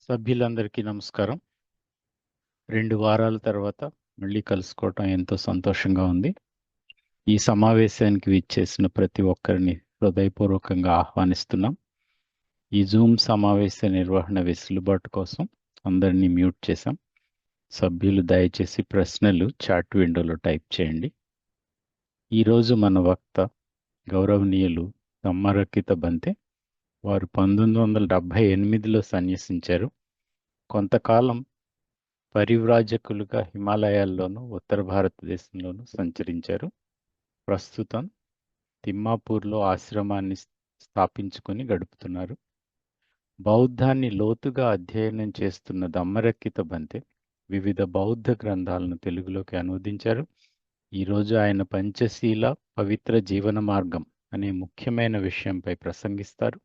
సభ్యులందరికీ నమస్కారం. 2 వారాల తర్వాత మళ్ళీ కలుసుకోవటం ఎంతో సంతోషంగా ఉంది. ఈ సమావేశానికి విచ్చేసిన ప్రతి ఒక్కరిని హృదయపూర్వకంగా ఆహ్వానిస్తున్నాం. ఈ జూమ్ సమావేశ నిర్వహణ వెసులుబాటు కోసం అందరినీ మ్యూట్ చేశాం. సభ్యులు దయచేసి ప్రశ్నలు చాట్ విండోలో టైప్ చేయండి. ఈరోజు మన వక్త గౌరవనీయులు దమ్మరక్కిత బంతే. వారు 1978లో సన్యసించారు. కొంతకాలం పరివ్రాజకులుగా హిమాలయాల్లోనూ ఉత్తర భారతదేశంలోనూ సంచరించారు. ప్రస్తుతం తిమ్మాపూర్లో ఆశ్రమాన్ని స్థాపించుకొని గడుపుతున్నారు. బౌద్ధాన్ని లోతుగా అధ్యయనం చేస్తున్న దమ్మరక్కిత బంతే వివిధ బౌద్ధ గ్రంథాలను తెలుగులోకి అనువదించారు. ఈరోజు ఆయన పంచశీల పవిత్ర జీవన మార్గం అనే ముఖ్యమైన విషయంపై ప్రసంగిస్తారు.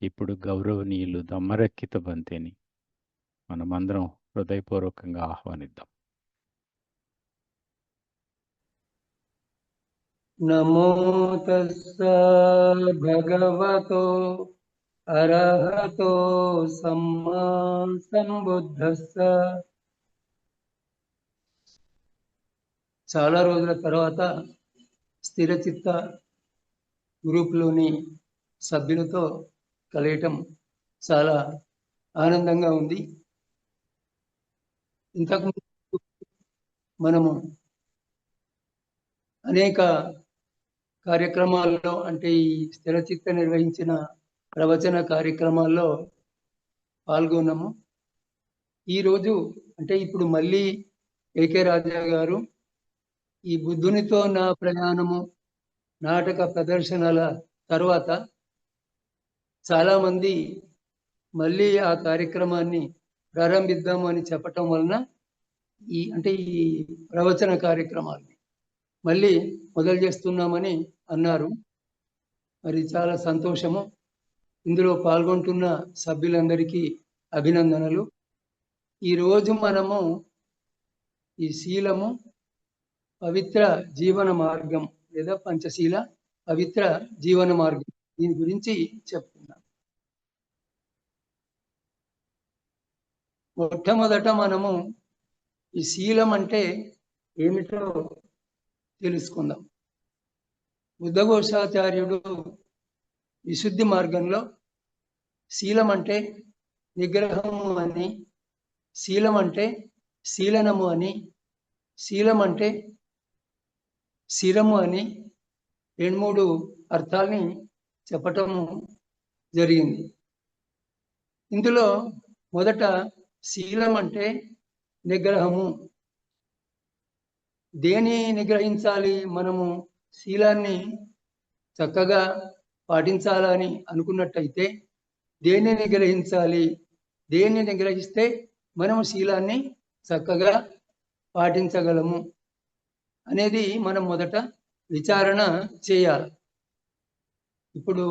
ఇప్పుడు గౌరవనీయులు దమ్మరక్కిత బంతేని మనమందరం హృదయపూర్వకంగా ఆహ్వానిద్దాం. నమో తస్స భగవతో అరహతో సమ్మా సంబుద్ధస్స. చాలా రోజుల తర్వాత స్థిరచిత్త గ్రూప్లోని సభ్యులతో కలయటం చాలా ఆనందంగా ఉంది. ఇంతకుముందు మనము అనేక కార్యక్రమాల్లో, అంటే ఈ స్థిరచిత్త నిర్వహించిన ప్రవచన కార్యక్రమాల్లో పాల్గొన్నాము. ఈరోజు అంటే ఇప్పుడు మళ్ళీ ఏకే రాజా గారు ఈ బుద్ధునితో నా ప్రయాణము నాటక ప్రదర్శనల తర్వాత చాలామంది మళ్ళీ ఆ కార్యక్రమాన్ని ప్రారంభిద్దాము అని చెప్పటం వలన ఈ ప్రవచన కార్యక్రమాన్ని మళ్ళీ మొదలు చేస్తున్నామని అన్నారు. మరి చాలా సంతోషము. ఇందులో పాల్గొంటున్న సభ్యులందరికీ అభినందనలు. ఈరోజు మనము ఈ శీలము పవిత్ర జీవన మార్గం లేదా పంచశీల పవిత్ర జీవన మార్గం, దీని గురించి చెప్తున్నాం. మొట్టమొదట మనము ఈ శీలం అంటే ఏమిటో తెలుసుకుందాం. బుద్ధఘోషాచార్యుడు విశుద్ధి మార్గంలో శీలం అంటే నిగ్రహము అని, శీలం అంటే శీలనము అని, శీలం అంటే శిరము అని 2-3 అర్థాలని చెప్పటము జరిగింది. ఇందులో మొదట శీలం అంటే నిగ్రహము. దేని నిగ్రహించాలి? మనము శీలాన్ని చక్కగా పాటించాలని అనుకున్నట్టయితే దేన్ని నిగ్రహించాలి? దేన్ని నిగ్రహిస్తే మనము శీలాన్ని చక్కగా పాటించగలము అనేది మనం మొదట విచారణ చేయాలి. ఇప్పుడు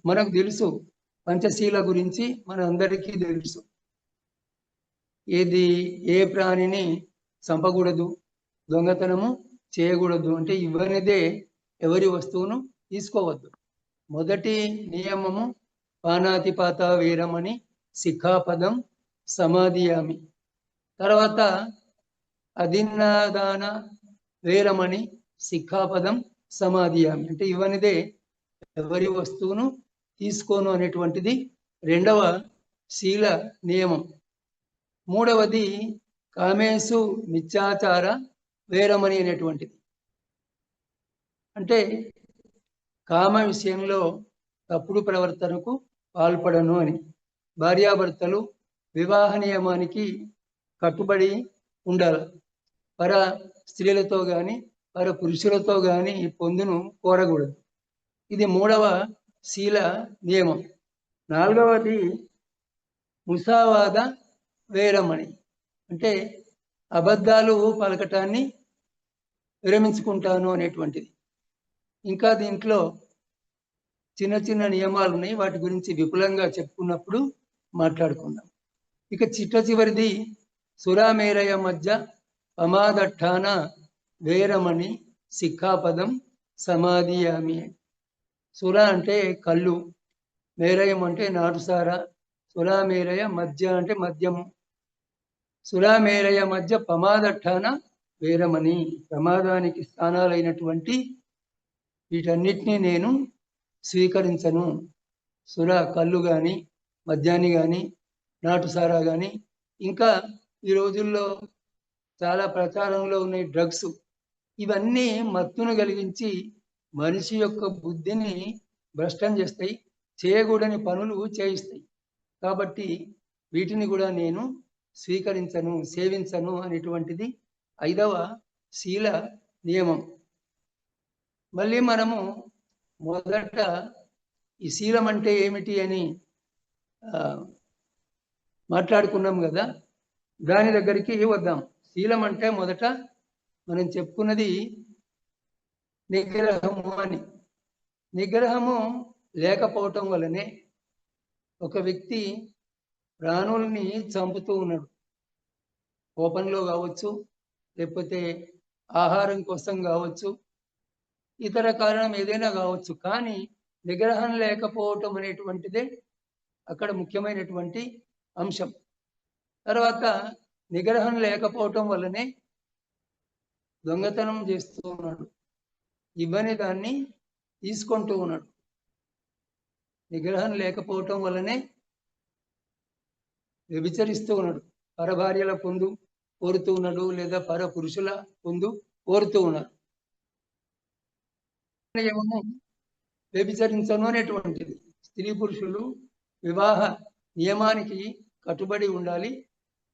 మనకు తెలుసు, పంచశీల గురించి మన అందరికీ తెలుసు. ఏ ప్రాణిని చంపకూడదు, దొంగతనము చేయకూడదు, అంటే ఇవ్వనిదే ఎవరి వస్తువును తీసుకోవద్దు. మొదటి నియమము పానాతిపాత వీరమని శిఖాపదం సమాధియామి. తర్వాత అదిన్నాదాన వేరమని శిఖాపదం సమాధియామి, అంటే ఇవ్వనిదే ఎవరి వస్తువును తీసుకోను అనేటువంటిది రెండవ శీల నియమం. మూడవది కామేశు మిథ్యాచార వేరమని అనేటువంటిది, అంటే కామ విషయంలో తప్పుడు ప్రవర్తనకు పాల్పడను అని. భార్యాభర్తలు వివాహ నియమానికి కట్టుబడి ఉండాలి. పర స్త్రీలతో కానీ పర పురుషులతో కానీ పొందును కోరకూడదు. ఇది మూడవ శీల నియమం. నాలుగవది ముసావాద వేరమని, అంటే అబద్ధాలు పలకటాన్ని విరమించుకుంటాను అనేటువంటిది. ఇంకా దీంట్లో చిన్న చిన్న నియమాలు ఉన్నాయి, వాటి గురించి విపులంగా చెప్పుకున్నప్పుడు మాట్లాడుకుందాం. ఇక చివరిది సురామేరయ మధ్య ప్రమాదఠాన వేరమని శిఖాపదం సమాధియామి. సుర అంటే కళ్ళు, మేరయం అంటే నాటుసార, సురామేరయ మధ్య అంటే మద్యము, సురామేరయ మధ్య ప్రమాదఠాన వేరమని, ప్రమాదానికి స్థానాలైనటువంటి వీటన్నిటినీ నేను స్వీకరించను. సుర కళ్ళు కానీ, మద్యాన్ని కానీ, నాటుసారా కానీ, ఇంకా ఈ రోజుల్లో చాలా ప్రచారంలో ఉన్న డ్రగ్స్, ఇవన్నీ మత్తును కలిగించి మనిషి యొక్క బుద్ధిని భ్రష్టం చేస్తాయి, చేయకూడని పనులు చేయిస్తాయి. కాబట్టి వీటిని కూడా నేను స్వీకరించను, సేవించను అనేటువంటిది 5వ శీల నియమం. మళ్ళీ మనము మొదట ఈ శీలం అంటే ఏమిటి అని మాట్లాడుకున్నాం కదా, దాని దగ్గరికి వద్దాం. శీలం అంటే మొదట మనం చెప్పుకున్నది నిగ్రహము అని. నిగ్రహము లేకపోవటం వలనే ఒక వ్యక్తి ప్రాణుల్ని చంపుతూ ఉన్నాడు. కోపంలో కావచ్చు, లేకపోతే ఆహారం కోసం కావచ్చు, ఇతర కారణం ఏదైనా కావచ్చు. కానీ నిగ్రహం లేకపోవటం అనేటువంటిదే అక్కడ ముఖ్యమైనటువంటి అంశం. తర్వాత నిగ్రహం లేకపోవటం వల్లనే దొంగతనం చేస్తూ ఉన్నాడు, ఇవ్వని దాన్ని తీసుకుంటూ ఉన్నాడు. నిగ్రహం లేకపోవటం వల్లనే వ్యభిచరిస్తూ ఉన్నాడు, పరభార్యల పొందు కోరుతూ ఉన్నాడు, లేదా పర పురుషుల పొందు కోరుతూ ఉన్నాడు. నియమము వ్యభిచరించను అనేటువంటిది. స్త్రీ పురుషులు వివాహ నియమానికి కట్టుబడి ఉండాలి.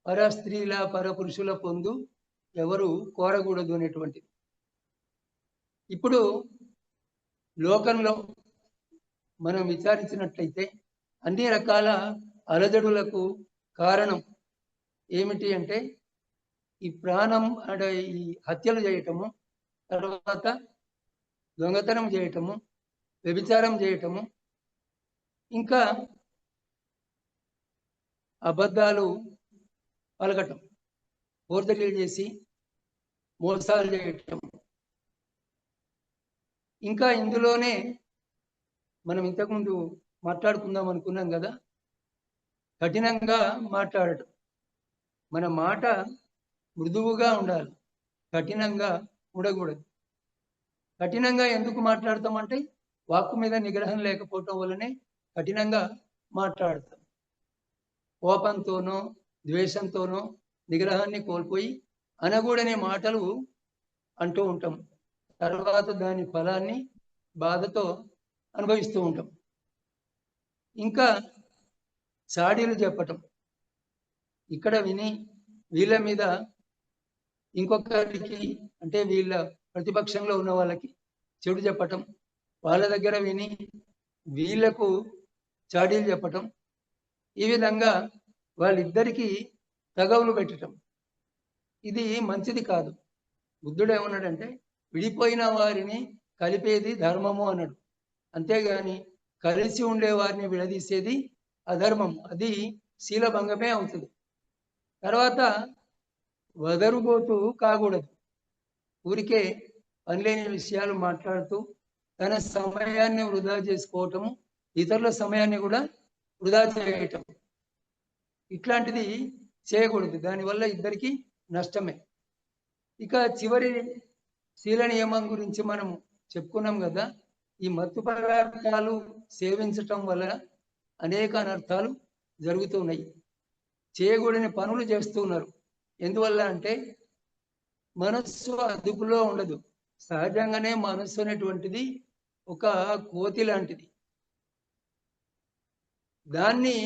పర స్త్రీల పర పురుషుల పొందు ఎవరు కోరకూడదు అనేటువంటిది. ఇప్పుడు లోకంలో మనం విచారించినట్లయితే అన్ని రకాల అలజడులకు కారణం ఏమిటి అంటే ఈ ప్రాణం అంటే ఈ హత్యలు చేయటము, తర్వాత దొంగతనం చేయటము, వ్యభిచారం చేయటము, ఇంకా అబద్ధాలు పలకటం, ఫోర్జరీలు చేసి మోసాలు చేయటం. ఇంకా ఇందులోనే మనం ఇంతకుముందు మాట్లాడుకుందాం అనుకున్నాం కదా, కఠినంగా మాట్లాడటం. మన మాట మృదువుగా ఉండాలి, కఠినంగా ఉండకూడదు. కఠినంగా ఎందుకు మాట్లాడతామంటే వాక్కు మీద నిగ్రహం లేకపోవటం వల్లనే కఠినంగా మాట్లాడతాం. కోపంతోనో ద్వేషంతోనో నిగ్రహాన్ని కోల్పోయి అనకూడని మాటలు అంటూ ఉంటాం. తర్వాత దాని ఫలాన్ని బాధతో అనుభవిస్తూ ఉంటాం. ఇంకా చాడీలు చెప్పటం, ఇక్కడ విని వీళ్ళ మీద ఇంకొకరికి అంటే వీళ్ళ ప్రతిపక్షంలో ఉన్న వాళ్ళకి చెడు చెప్పటం, వాళ్ళ దగ్గర విని వీళ్లకు చాడీలు చెప్పటం, ఈ విధంగా వాళ్ళిద్దరికీ తగవులు పెట్టటం, ఇది మంచిది కాదు. బుద్ధుడు ఏమన్నాడంటే విడిపోయిన వారిని కలిపేది ధర్మము అన్నాడు, అంతేగాని కలిసి ఉండే వారిని విడదీసేది అధర్మం, అది శీలభంగమే అవుతుంది. తర్వాత వదరుబోతూ కాకూడదు, ఊరికే పనిలేని విషయాలు మాట్లాడుతూ తన సమయాన్ని వృధా చేసుకోవటము, ఇతరుల సమయాన్ని కూడా వృధా చేయటం, ఇట్లాంటిది చేయకూడదు. దానివల్ల ఇద్దరికి నష్టమే. ఇక చివరి శీల నియమం గురించి మనం చెప్పుకున్నాం కదా, ఈ మత్తు పదార్థాలు సేవించటం వల్ల అనేక అనర్థాలు జరుగుతున్నాయి. చేయకూడని పనులు చేస్తున్నారు. ఎందువల్ల అంటే మనస్సు అదుపులో ఉండదు. సహజంగానే మనస్సు అనేటువంటిది ఒక కోతి లాంటిది. దాన్ని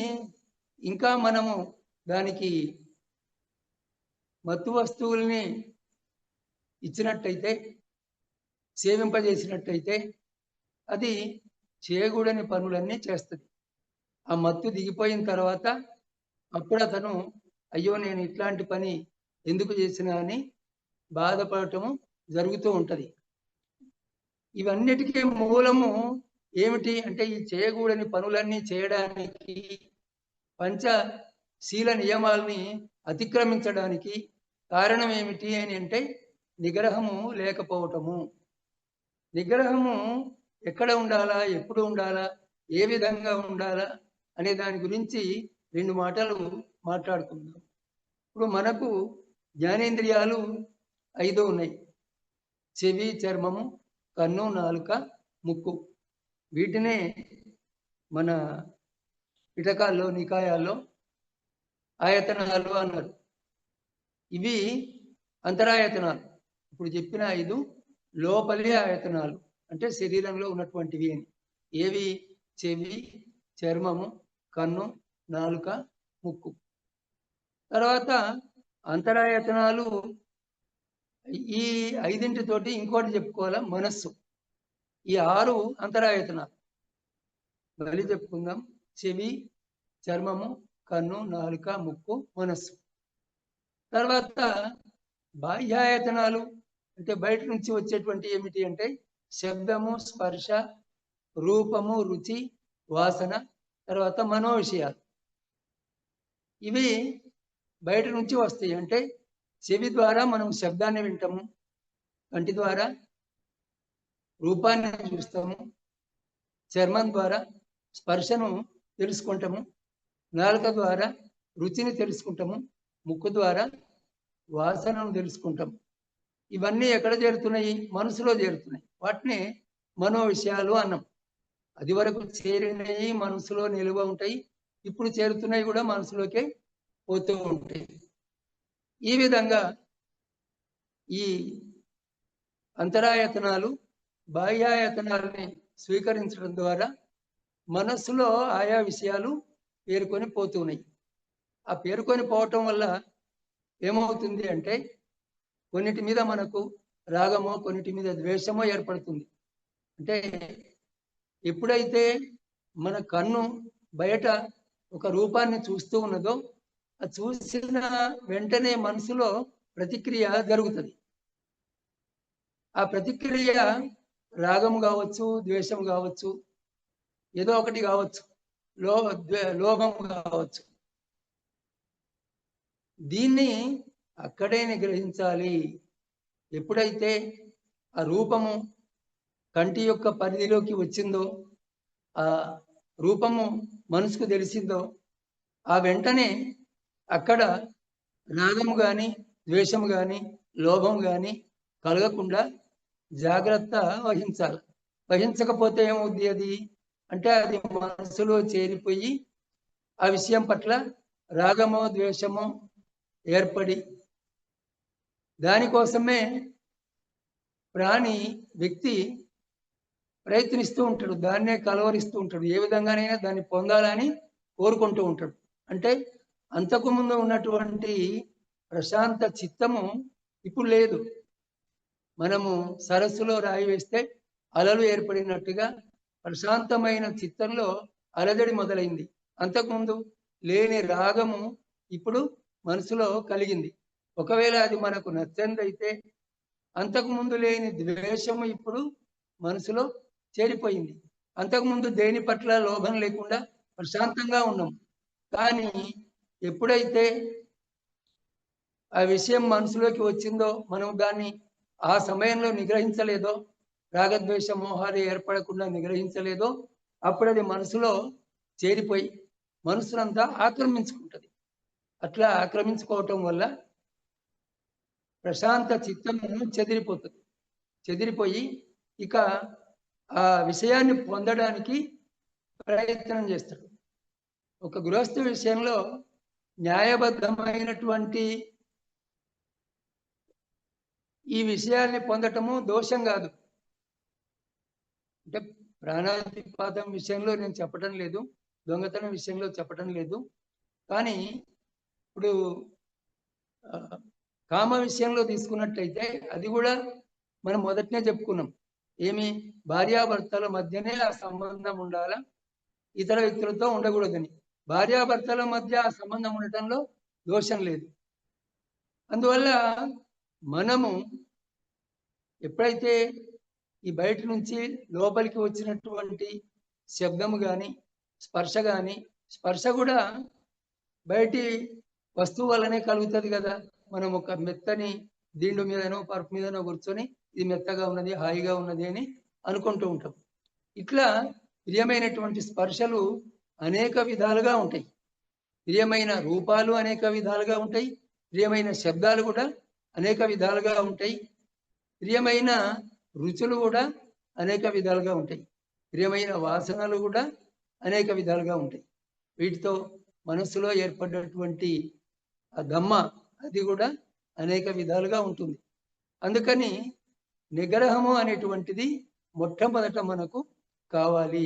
ఇంకా మనము దానికి మత్తు వస్తువుల్ని ఇచ్చినట్టయితే, సేవింపజేసినట్టయితే అది చేయకూడని పనులన్నీ చేస్తుంది. ఆ మత్తు దిగిపోయిన తర్వాత అప్పుడు అతను అయ్యో నేను ఇట్లాంటి పని ఎందుకు చేసినా అని బాధపడటము జరుగుతూ ఉంటుంది. ఇవన్నిటికీ మూలము ఏమిటి అంటే ఈ చేయకూడని పనులన్నీ చేయడానికి, పంచశీల నియమాల్ని అతిక్రమించడానికి కారణం ఏమిటి అని అంటే నిగ్రహము లేకపోవటము. నిగ్రహము ఎక్కడ ఉండాలా, ఎప్పుడు ఉండాలా, ఏ విధంగా ఉండాలా అనే దాని గురించి 2 మాటలు మాట్లాడుకుందాం. ఇప్పుడు మనకు జ్ఞానేంద్రియాలు 5 ఉన్నాయి. చెవి, చర్మము, కన్ను, నాలుక, ముక్కు. వీటినే మన పిటకాల్లో, నికాయాల్లో ఆయతనాలు అన్నారు. ఇవి అంతరాయతనాలు. ఇప్పుడు చెప్పిన 5 లోపలి ఆయతనాలు, అంటే శరీరంలో ఉన్నటువంటివి అని. ఏవి? చెవి, చర్మము, కన్ను, నాలుక, ముక్కు. తర్వాత అంతరాయతనాలు ఈ 5 ఇంకోటి చెప్పుకోవాలా, మనస్సు. ఈ 6 అంతరాయతనాలు మళ్ళీ చెప్పుకుందాం. చెవి, చర్మము, కన్ను, నాలుక, ముక్కు, మనస్సు. తర్వాత బాహ్యాయతనాలు అంటే బయట నుంచి వచ్చేటువంటి ఏమిటి అంటే శబ్దము, స్పర్శ, రూపము, రుచి, వాసన, తర్వాత మనో విషయాలు. ఇవి బయట నుంచి వస్తాయి. అంటే చెవి ద్వారా మనం శబ్దాన్ని వింటాము, కంటి ద్వారా రూపాన్ని చూస్తాము, చర్మం ద్వారా స్పర్శను తెలుసుకుంటాము, నాలుక ద్వారా రుచిని తెలుసుకుంటాము, ముక్కు ద్వారా వాసనను తెలుసుకుంటాము. ఇవన్నీ ఎక్కడ చేరుతున్నాయి? మనసులో చేరుతున్నాయి. వాటిని మనో విషయాలు అన్నాం. అది వరకు చేరినవి మనసులో నిలువ ఉంటాయి, ఇప్పుడు చేరుతున్నాయి కూడా మనసులోకే పోతూ ఉంటాయి. ఈ విధంగా ఈ అంతరాయతనాలు బాహ్యాయతనాలని స్వీకరించడం ద్వారా మనస్సులో ఆయా విషయాలు పేరుకొని పోతున్నాయి. ఆ పేరుకొని పోవటం వల్ల ఏమవుతుంది అంటే కొన్నిటి మీద మనకు రాగమో, కొన్నిటి మీద ద్వేషమో ఏర్పడుతుంది. అంటే ఎప్పుడైతే మన కన్ను బయట ఒక రూపాన్ని చూస్తూ ఉన్నదో, ఆ చూసిన వెంటనే మనసులో ప్రతిక్రియ జరుగుతుంది. ఆ ప్రతిక్రియ రాగం కావచ్చు, ద్వేషం కావచ్చు, ఏదో ఒకటి కావచ్చు, లోభం కావచ్చు. దీన్ని అక్కడే నిగ్రహించాలి. ఎప్పుడైతే ఆ రూపము కంటి యొక్క పరిధిలోకి వచ్చిందో, ఆ రూపము మనసుకు తెలిసిందో, ఆ వెంటనే అక్కడ రాగము కానీ, ద్వేషము కానీ, లోభం కానీ కలగకుండా జాగ్రత్త వహించాలి. వహించకపోతే ఏమవుద్ది? అది అంటే అది మనసులో చేరిపోయి ఆ విషయం పట్ల రాగమో, ద్వేషమో ఏర్పడి దానికోసమే ప్రాణి, వ్యక్తి ప్రయత్నిస్తూ ఉంటాడు, దాన్నే కలవరిస్తూ ఉంటాడు. ఏ విధంగానైనా దాన్ని పొందాలని కోరుకుంటూ ఉంటాడు. అంటే అంతకుముందు ఉన్నటువంటి ప్రశాంత చిత్తము ఇప్పుడు లేదు. మనము సరస్సులో రాయి వేస్తే అలలు ఏర్పడినట్టుగా ప్రశాంతమైన చిత్తంలో అలజడి మొదలైంది. అంతకుముందు లేని రాగము ఇప్పుడు మనసులో కలిగింది. ఒకవేళ అది మనకు నచ్చనిదైతే అంతకుముందు లేని ద్వేషము ఇప్పుడు మనసులో చేరిపోయింది. అంతకుముందు దేని పట్ల లోభం లేకుండా ప్రశాంతంగా ఉన్నాం. కానీ ఎప్పుడైతే ఆ విషయం మనసులోకి వచ్చిందో, మనం దాన్ని ఆ సమయంలో నిగ్రహించలేదో, రాగద్వేష మోహాలు ఏర్పడకుండా నిగ్రహించలేదో, అప్పుడు అది మనసులో చేరిపోయి మనసునంతా ఆక్రమించుకుంటుంది. అట్లా ఆక్రమించుకోవటం వల్ల ప్రశాంత చిత్తము చెదిరిపోతుంది. చెదిరిపోయి ఇక ఆ విషయాన్ని పొందడానికి ప్రయత్నం చేస్తాడు. ఒక గృహస్థు విషయంలో న్యాయబద్ధమైనటువంటి ఈ విషయాన్ని పొందటము దోషం కాదు. అంటే ప్రాణాతిపాతం విషయంలో నేను చెప్పటం లేదు, దొంగతనం విషయంలో చెప్పటం లేదు. కానీ ఇప్పుడు కామ విషయంలో తీసుకున్నట్టయితే అది కూడా మనం మొదటనే చెప్పుకున్నాం. ఏమి? భార్యాభర్తల మధ్యనే ఆ సంబంధం ఉండాలా, ఇతర వ్యక్తులతో ఉండకూడదని. భార్యాభర్తల మధ్య ఆ సంబంధం ఉండటంలో దోషం లేదు. అందువల్ల మనము ఎప్పుడైతే ఈ బయట నుంచి లోపలికి వచ్చినటువంటి శబ్దము కానీ, స్పర్శ కానీ, స్పర్శ కూడా బయటి వస్తువు వల్లనే కలుగుతుంది కదా. మనం ఒక మెత్తని దిండు మీదనో పరుపు మీదనో కూర్చొని ఇది మెత్తగా ఉన్నది, హాయిగా ఉన్నది అని అనుకుంటూ ఉంటాం. ఇట్లా ప్రియమైనటువంటి స్పర్శలు అనేక విధాలుగా ఉంటాయి. ప్రియమైన రూపాలు అనేక విధాలుగా ఉంటాయి, ప్రియమైన శబ్దాలు కూడా అనేక విధాలుగా ఉంటాయి, ప్రియమైన రుచులు కూడా అనేక విధాలుగా ఉంటాయి, ప్రియమైన వాసనలు కూడా అనేక విధాలుగా ఉంటాయి. వీటితో మనస్సులో ఏర్పడినటువంటి ఆ దమ్మ అది కూడా అనేక విధాలుగా ఉంటుంది. అందుకని నిగ్రహము అనేటువంటిది మొట్టమొదట మనకు కావాలి.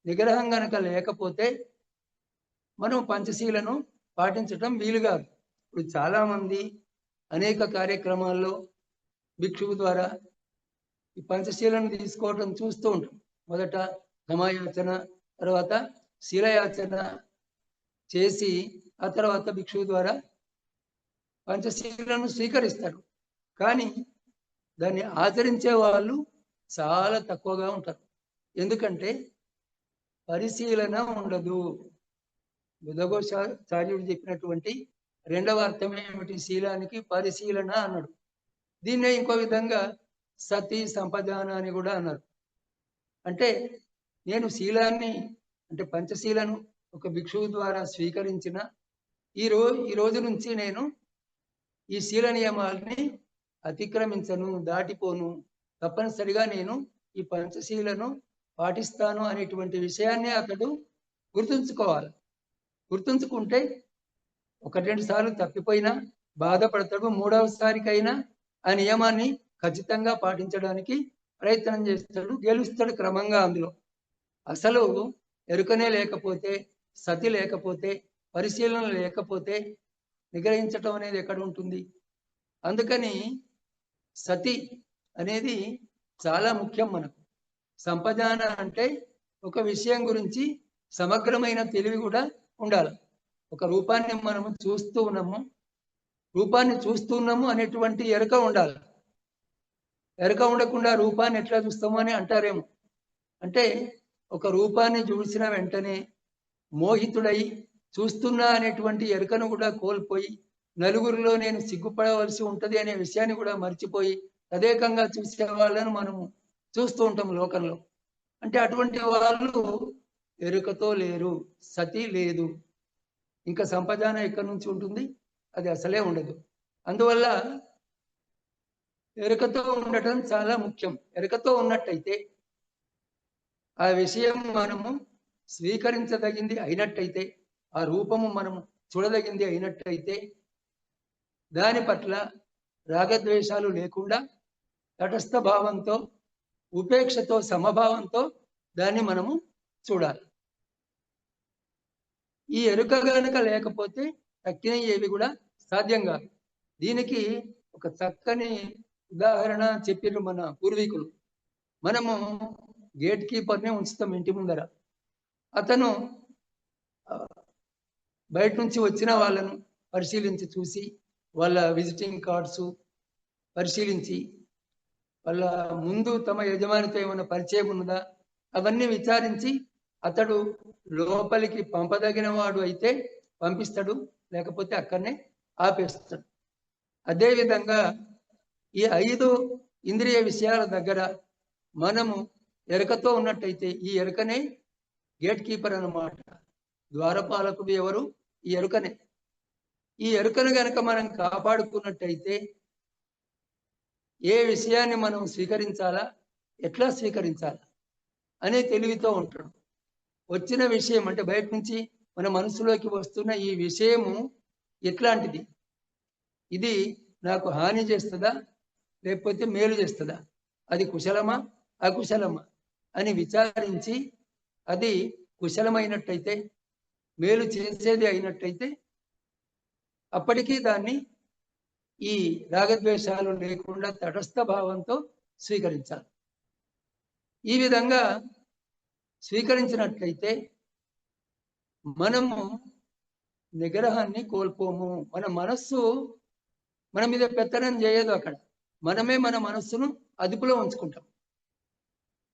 నిగ్రహం గనక లేకపోతే మనం పంచశీలను పాటించటం వీలు కాదు. ఇప్పుడు చాలా మంది అనేక కార్యక్రమాల్లో భిక్షువు ద్వారా ఈ పంచశీలను తీసుకోవటం చూస్తూ ఉంటాం. మొదట ధమాయాచన, తర్వాత శీలయాచన చేసి ఆ తర్వాత భిక్షువు ద్వారా పంచశీలను స్వీకరిస్తారు. కానీ దాన్ని ఆచరించే వాళ్ళు చాలా తక్కువగా ఉంటారు. ఎందుకంటే పరిశీలన ఉండదు. బుద్ధఘోషాచార్యుడు చెప్పినటువంటి రెండవ అర్థం ఏమిటి? శీలానికి పరిశీలన అన్నాడు. దీన్నే ఇంకో విధంగా సతి సంపదాన అని కూడా అన్నారు. అంటే నేను శీలాన్ని అంటే పంచశీలను ఒక భిక్షువు ద్వారా స్వీకరించిన ఈ రోజు నుంచి నేను ఈ శీల నియమాల్ని అతిక్రమించను, దాటిపోను, తప్పనిసరిగా నేను ఈ పంచశీలను పాటిస్తాను అనేటువంటి విషయాన్ని అతడు గుర్తుంచుకోవాలి. గుర్తుంచుకుంటే 1-2 సార్లు తప్పిపోయినా బాధపడతాడు, 3వసారికైనా ఆ నియమాన్ని ఖచ్చితంగా పాటించడానికి ప్రయత్నం చేస్తాడు, గెలుస్తాడు క్రమంగా. అందులో అసలు ఎరుకనే లేకపోతే, సతి లేకపోతే, పరిశీలన లేకపోతే నిగ్రహించటం అనేది ఎక్కడ ఉంటుంది? అందుకని సతి అనేది చాలా ముఖ్యం మనకు. సంపదాన అంటే ఒక విషయం గురించి సమగ్రమైన తెలివి కూడా ఉండాలి. ఒక రూపాన్ని మనము రూపాన్ని చూస్తున్నాము అనేటువంటి ఎరుక ఉండాలి. ఎరుక ఉండకుండా రూపాన్ని ఎట్లా చూస్తాము అని అంటారేమో. అంటే ఒక రూపాన్ని చూసిన వెంటనే మోహితుడై చూస్తున్నా అనేటువంటి ఎరుకను కూడా కోల్పోయి, నలుగురిలో నేను సిగ్గుపడవలసి ఉంటది అనే విషయాన్ని కూడా మర్చిపోయి తదేకంగా చూసే వాళ్ళను మనము చూస్తూ ఉంటాం లోకంలో. అంటే అటువంటి వాళ్ళు ఎరుకతో లేరు, సతి లేదు. ఇంకా సంపదాన ఎక్కడి నుంచి ఉంటుంది? అది అసలే ఉండదు. అందువల్ల ఎరుకతో ఉండటం చాలా ముఖ్యం. ఎరుకతో ఉన్నట్టయితే ఆ విషయం మనము స్వీకరించదగింది అయినట్టయితే, ఆ రూపము మనము చూడదగింది అయినట్టయితే, దాని పట్ల రాగద్వేషాలు లేకుండా తటస్థ భావంతో, ఉపేక్షతో, సమభావంతో దాన్ని మనము చూడాలి. ఈ ఎరుక గనక లేకపోతే తక్కిన ఏవి కూడా సాధ్యం కాదు. దీనికి ఒక చక్కని ఉదాహరణ చెప్పిర్రు మన పూర్వీకులు. మనము గేట్ కీపర్నే ఉంచుతాం ఇంటి ముందర. అతను బయట నుంచి వచ్చిన వాళ్ళను పరిశీలించి చూసి, వాళ్ళ విజిటింగ్ కార్డ్స్ పరిశీలించి, వాళ్ళ ముందు తమ యజమానితో ఏమైనా పరిచయం ఉన్నదా అవన్నీ విచారించి అతడు లోపలికి పంపదగిన వాడు అయితే పంపిస్తాడు, లేకపోతే అక్కడనే ఆపేస్తాడు. అదేవిధంగా ఈ 5 ఇంద్రియ విషయాల దగ్గర మనము ఎరుకతో ఉన్నట్టయితే, ఈ ఎరుకనే గేట్ కీపర్ అన్నమాట. ద్వారపాలకుడు ఎవరు? ఈ ఎరుకనే. ఈ ఎరుకను గనక మనం కాపాడుకున్నట్టయితే ఏ విషయాన్ని మనం స్వీకరించాలా, ఎట్లా స్వీకరించాలా అనే తెలివితో ఉంటాడు. వచ్చిన విషయం అంటే బయట నుంచి మన మనసులోకి వస్తున్న ఈ విషయము ఎట్లాంటిది, ఇది నాకు హాని చేస్తుందా లేకపోతే మేలు చేస్తుందా, అది కుశలమా అకుశలమా అని విచారించి, అది కుశలమైనట్టయితే, మేలు చేసేది అయినట్టయితే అప్పటికీ దాన్ని ఈ రాగద్వేషాలు లేకుండా తటస్థ భావంతో స్వీకరించాలి. ఈ విధంగా స్వీకరించినట్లయితే మనము నిగ్రహాన్ని కోల్పోము. మన మనస్సు మన మీద పెత్తనం చేయదు. అక్కడ మనమే మన మనస్సును అదుపులో ఉంచుకుంటాం.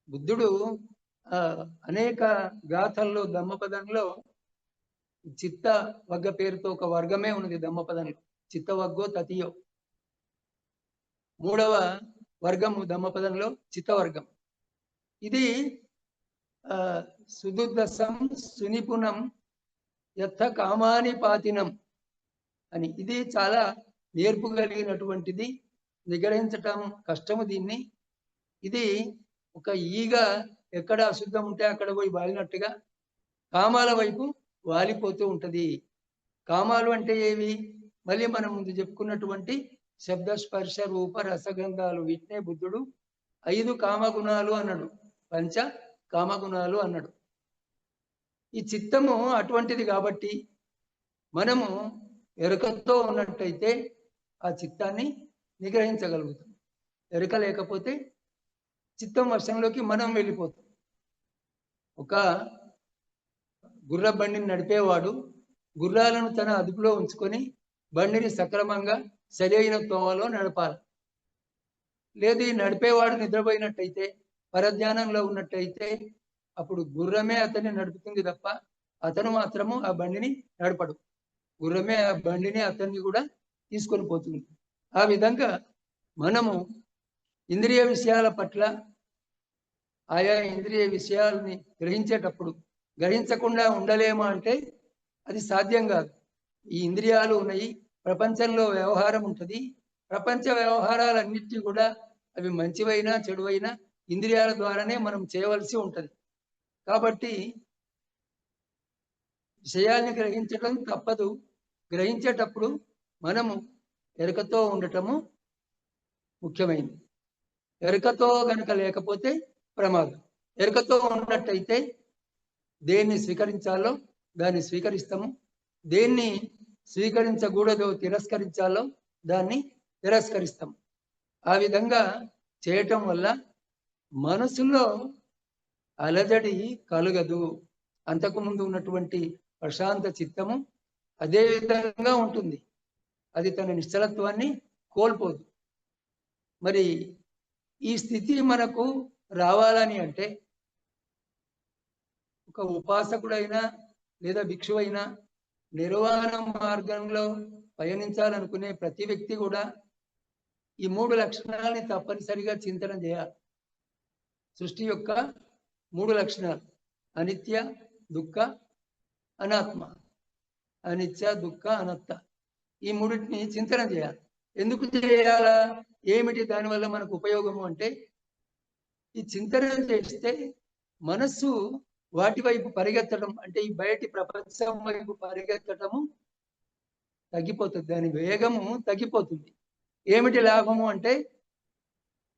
బుద్ధుడు అనేక గాథల్లో ధమ్మపదంలో చిత్త వర్గ పేరుతో ఒక వర్గమే ఉన్నది ధమ్మపదంలో. చిత్తవగ్గో తతియో. 3వ వర్గము ధమ్మపదంలో చిత్తవర్గం. ఇది సుదుర్దశం సునిపుణం యథ కామాని పాతినం అని. ఇది చాలా నేర్పు కలిగినటువంటిది, నిగ్రహించటం కష్టము దీన్ని. ఇది ఒక ఈగ ఎక్కడ అశుద్ధం ఉంటే అక్కడ పోయి వాలినట్టుగా కామాల వైపు వాలిపోతూ ఉంటది. కామాలు అంటే ఏవి? మళ్ళీ మనం ముందు చెప్పుకున్నటువంటి శబ్ద స్పర్శ రూప రసగంధాలు, వీటినే బుద్ధుడు 5 కామగుణాలు అన్నాడు, పంచ కామగుణాలు అన్నాడు. ఈ చిత్తము అటువంటిది కాబట్టి మనము ఎరుకతో ఉన్నట్టయితే ఆ చిత్తాన్ని నిగ్రహించగలుగుతాం. ఎరుక లేకపోతే చిత్తం వశంలోకి మనం వెళ్ళిపోతాం. ఒక గుర్ర బండిని నడిపేవాడు గుర్రాలను తన అదుపులో ఉంచుకొని బండిని సక్రమంగా సరైన తోవలో నడపాలి. లేదు ఈ నడిపేవాడు నిద్రపోయినట్టయితే, పరధ్యానంలో ఉన్నట్టయితే అప్పుడు గుర్రమే అతన్ని నడుపుతుంది తప్ప అతను మాత్రము ఆ బండిని నడపడు. గుర్రమే ఆ బండిని అతన్ని కూడా తీసుకొని పోతుంది. ఆ విధంగా మనము ఇంద్రియ విషయాల పట్ల, ఆయా ఇంద్రియ విషయాలని గ్రహించేటప్పుడు గ్రహించకుండా ఉండలేమా అంటే అది సాధ్యం కాదు. ఈ ఇంద్రియాలు ఉన్నాయి, ప్రపంచంలో వ్యవహారం ఉంటుంది. ప్రపంచ వ్యవహారాలన్నిటినీ కూడా అవి మంచివైనా చెడువైనా ఇంద్రియాల ద్వారానే మనం చేయవలసి ఉంటుంది. కాబట్టి విషయాన్ని గ్రహించటం తప్పదు. గ్రహించేటప్పుడు మనము ఎరుకతో ఉండటము ముఖ్యమైనది. ఎరుకతో గనక లేకపోతే ప్రమాదం. ఎరుకతో ఉన్నట్టయితే దేన్ని స్వీకరించాలో దాన్ని స్వీకరిస్తాము, దేన్ని స్వీకరించకూడదో తిరస్కరించాలో దాన్ని తిరస్కరిస్తాము. ఆ విధంగా చేయటం వల్ల మనసులో అలజడి కలగదు. అంతకుముందు ఉన్నటువంటి ప్రశాంత చిత్తము అదే విధంగా ఉంటుంది. అది తన నిశ్చలత్వాన్ని కోల్పోదు. మరి ఈ స్థితి మనకు రావాలని అంటే ఒక ఉపాసకుడైనా లేదా భిక్షువైనా నిర్వాణ మార్గంలో పయనించాలనుకునే ప్రతి వ్యక్తి కూడా ఈ 3 లక్షణాలని తప్పనిసరిగా చింతన చేయాలి. సృష్టి యొక్క 3 లక్షణాలు: అనిత్య, దుఃఖ, అనాత్మ. అనిత్య, దుఃఖ, అనాత్మ, ఈ మూడింటిని చింతన చేయాలి. ఎందుకు చేయాలా? ఏమిటి దానివల్ల మనకు ఉపయోగము అంటే, ఈ చింతన చేస్తే మనస్సు వాటి వైపు పరిగెత్తడం, అంటే ఈ బయటి ప్రపంచం వైపు పరిగెత్తడము తగ్గిపోతుంది, దాని వేగము తగ్గిపోతుంది. ఏమిటి లాభము అంటే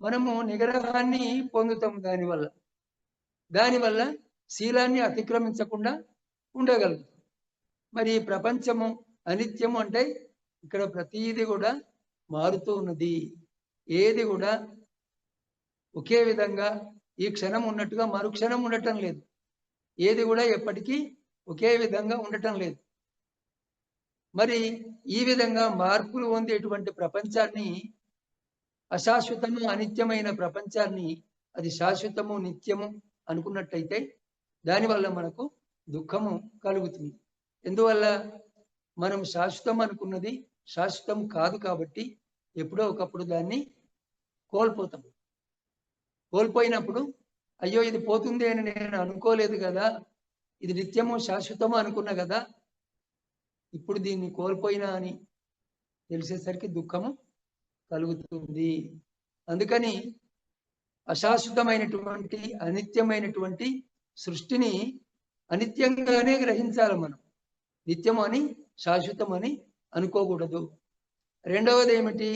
మనము నిగ్రహాన్ని పొందుతాము. దానివల్ల శీలాన్ని అతిక్రమించకుండా ఉండగలుగుతాం. మరి ప్రపంచము అనిత్యము అంటే ఇక్కడ ప్రతీది కూడా మారుతూ ఉన్నది. ఏది కూడా ఒకే విధంగా ఈ క్షణం ఉన్నట్టుగా మరుక్షణం ఉండటం లేదు. ఏది కూడా ఎప్పటికీ ఒకే విధంగా ఉండటం లేదు. మరి ఈ విధంగా మార్పులు పొందేటువంటి ప్రపంచాన్ని, అశాశ్వతము అనిత్యమైన ప్రపంచాన్ని అది శాశ్వతము నిత్యము అనుకున్నట్టయితే దానివల్ల మనకు దుఃఖము కలుగుతుంది. ఎందువల్ల? మనం శాశ్వతం అనుకున్నది శాశ్వతం కాదు కాబట్టి ఎప్పుడో ఒకప్పుడు దాన్ని కోల్పోతాం. కోల్పోయినప్పుడు అయ్యో ఇది పోతుంది అని నేను అనుకోలేదు కదా, ఇది నిత్యము శాశ్వతము అనుకున్నా కదా, ఇప్పుడు దీన్ని కోల్పోయినా అని తెలిసేసరికి దుఃఖము కలుగుతుంది. అందుకని అశాశ్వతమైనటువంటి అనిత్యమైనటువంటి సృష్టిని అనిత్యంగానే గ్రహించాలి మనం. నిత్యము అని శాశ్వతం అని అనుకోకూడదు. రెండవది ఏమిటి?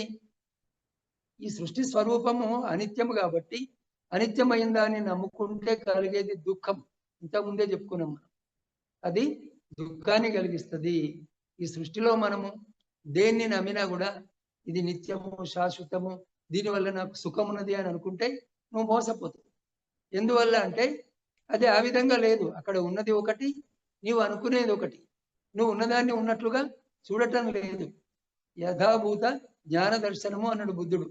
ఈ సృష్టి స్వరూపము అనిత్యము కాబట్టి అనిత్యమైన దాన్ని నమ్ముకుంటే కలిగేది దుఃఖం. ఇంతకుముందే చెప్పుకున్నాం మనం. అది దుఃఖాన్ని కలిగిస్తుంది. ఈ సృష్టిలో మనము దేన్ని నమ్మినా కూడా ఇది నిత్యము శాశ్వతము, దీనివల్ల నాకు సుఖం ఉన్నది అని అనుకుంటే నువ్వు మోసపోతావు. ఎందువల్ల అంటే అది ఆ విధంగా లేదు. అక్కడ ఉన్నది ఒకటి, నీవు అనుకునేది ఒకటి. నువ్వు ఉన్నదాన్ని ఉన్నట్లుగా చూడటం లేదు. యథాభూత జ్ఞాన దర్శనము అన్నాడు బుద్ధుడు.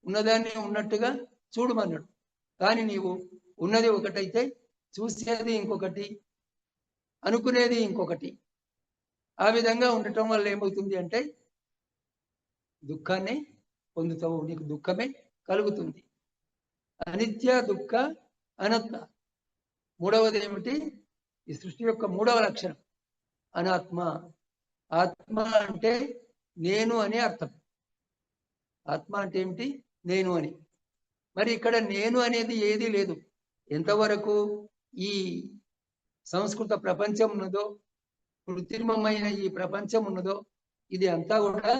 ఉన్నదాన్ని ఉన్నట్టుగా చూడమన్నాడు. కానీ నీవు ఉన్నది ఒకటైతే చూసేది ఇంకొకటి, అనుకునేది ఇంకొకటి. ఆ విధంగా ఉండటం వల్ల ఏమవుతుంది అంటే దుఃఖాన్ని పొందుతావు, నీకు దుఃఖమే కలుగుతుంది. అనిత్య, దుఃఖ, అనాత్మ. మూడవది ఏమిటి? ఈ సృష్టి యొక్క మూడవ లక్షణం అనాత్మ. ఆత్మ అంటే నేను అని అర్థం. ఆత్మ అంటే ఏమిటి? నేను అని. మరి ఇక్కడ నేను అనేది ఏదీ లేదు. ఎంతవరకు ఈ సంస్కృత ప్రపంచం ఉన్నదో, కృత్రిమమైన ఈ ప్రపంచం ఉన్నదో, ఇది అంతా కూడా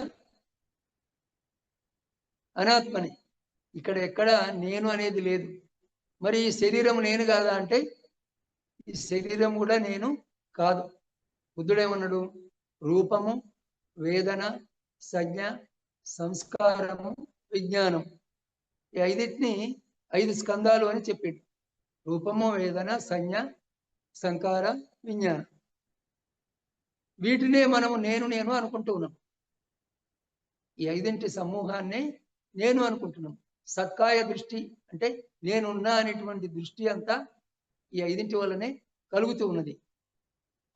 అనాత్మనే. ఇక్కడ ఎక్కడ నేను అనేది లేదు. మరి ఈ శరీరం నేను కాదా అంటే ఈ శరీరం కూడా నేను కాదు. బుద్ధుడేమన్నాడు? రూపము, వేదన, సంజ్ఞ, సంస్కారము, విజ్ఞానం, ఈ ఐదిటిని 5 స్కందాలు అని చెప్పిండు. రూపము, వేదన, సంజ్ఞ, సంకార, విజ్ఞానం. వీటినే మనము నేను అనుకుంటూ ఉన్నాం. ఈ 5 సమూహాన్నే నేను అనుకుంటున్నాం. సత్కాయ దృష్టి అంటే నేనున్నా అనేటువంటి దృష్టి అంతా ఈ 5 వల్లనే కలుగుతూ ఉన్నది.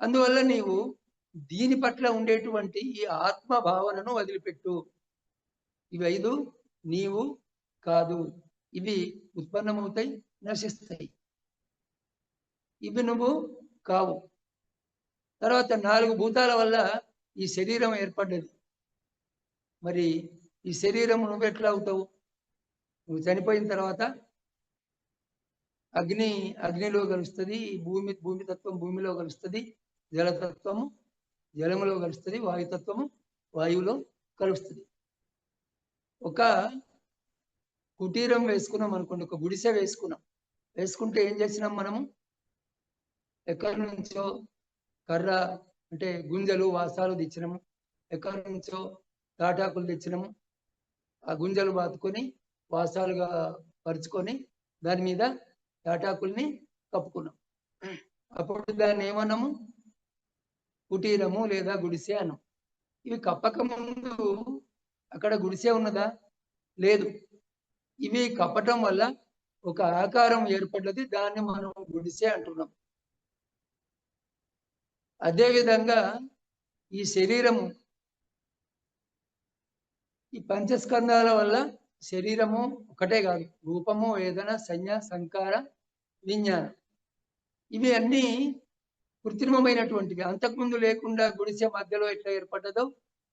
అందువల్ల నీవు దీని పట్ల ఉండేటువంటి ఈ ఆత్మ భావనను వదిలిపెట్టు. ఇవి 5 నీవు కాదు. ఇవి ఉత్పన్నమవుతాయి, నశిస్తాయి. ఇవి నువ్వు కావు. తర్వాత 4 భూతాల వల్ల ఈ శరీరం ఏర్పడ్డది. మరి ఈ శరీరం నువ్వు ఎట్లా అవుతావు? నువ్వు చనిపోయిన తర్వాత అగ్నిలో కలుస్తుంది, భూమి తత్వం భూమిలో కలుస్తుంది, జలతత్వము జలములో కలుస్తుంది, వాయుతత్వము వాయువులో కలుస్తుంది. ఒక కుటీరం వేసుకున్నాం అనుకోండి, ఒక గుడిసె వేసుకుంటే ఏం చేసినాం మనము? ఎక్కడి నుంచో కర్ర అంటే గుంజలు వాసాలు తెచ్చినాము, ఎక్కడి నుంచో తాటాకులు తెచ్చినాము, ఆ గుంజలు బాతుకొని వాసాలుగా పరుచుకొని దాని మీద తాటాకుల్ని కప్పుకున్నాం. అప్పుడు దాన్ని ఏమన్నాము? కుటీరము లేదా గుడిసె అన్నాం. ఇవి కప్పక ముందు అక్కడ గుడిసె ఉన్నదా? లేదు. ఇవి కప్పటం వల్ల ఒక ఆకారం ఏర్పడ్డది, దాన్ని మనం గుడిసె అంటున్నాం. అదేవిధంగా ఈ శరీరము, ఈ పంచస్కందాల వల్ల శరీరము ఒకటే కాదు, రూపము, వేదన, సంజ్ఞ, సంకార, విజ్ఞానం, ఇవి అన్నీ కృత్రిమమైనటువంటివి. అంతకుముందు లేకుండా గుడిసె మధ్యలో ఎట్లా ఏర్పడ్డదో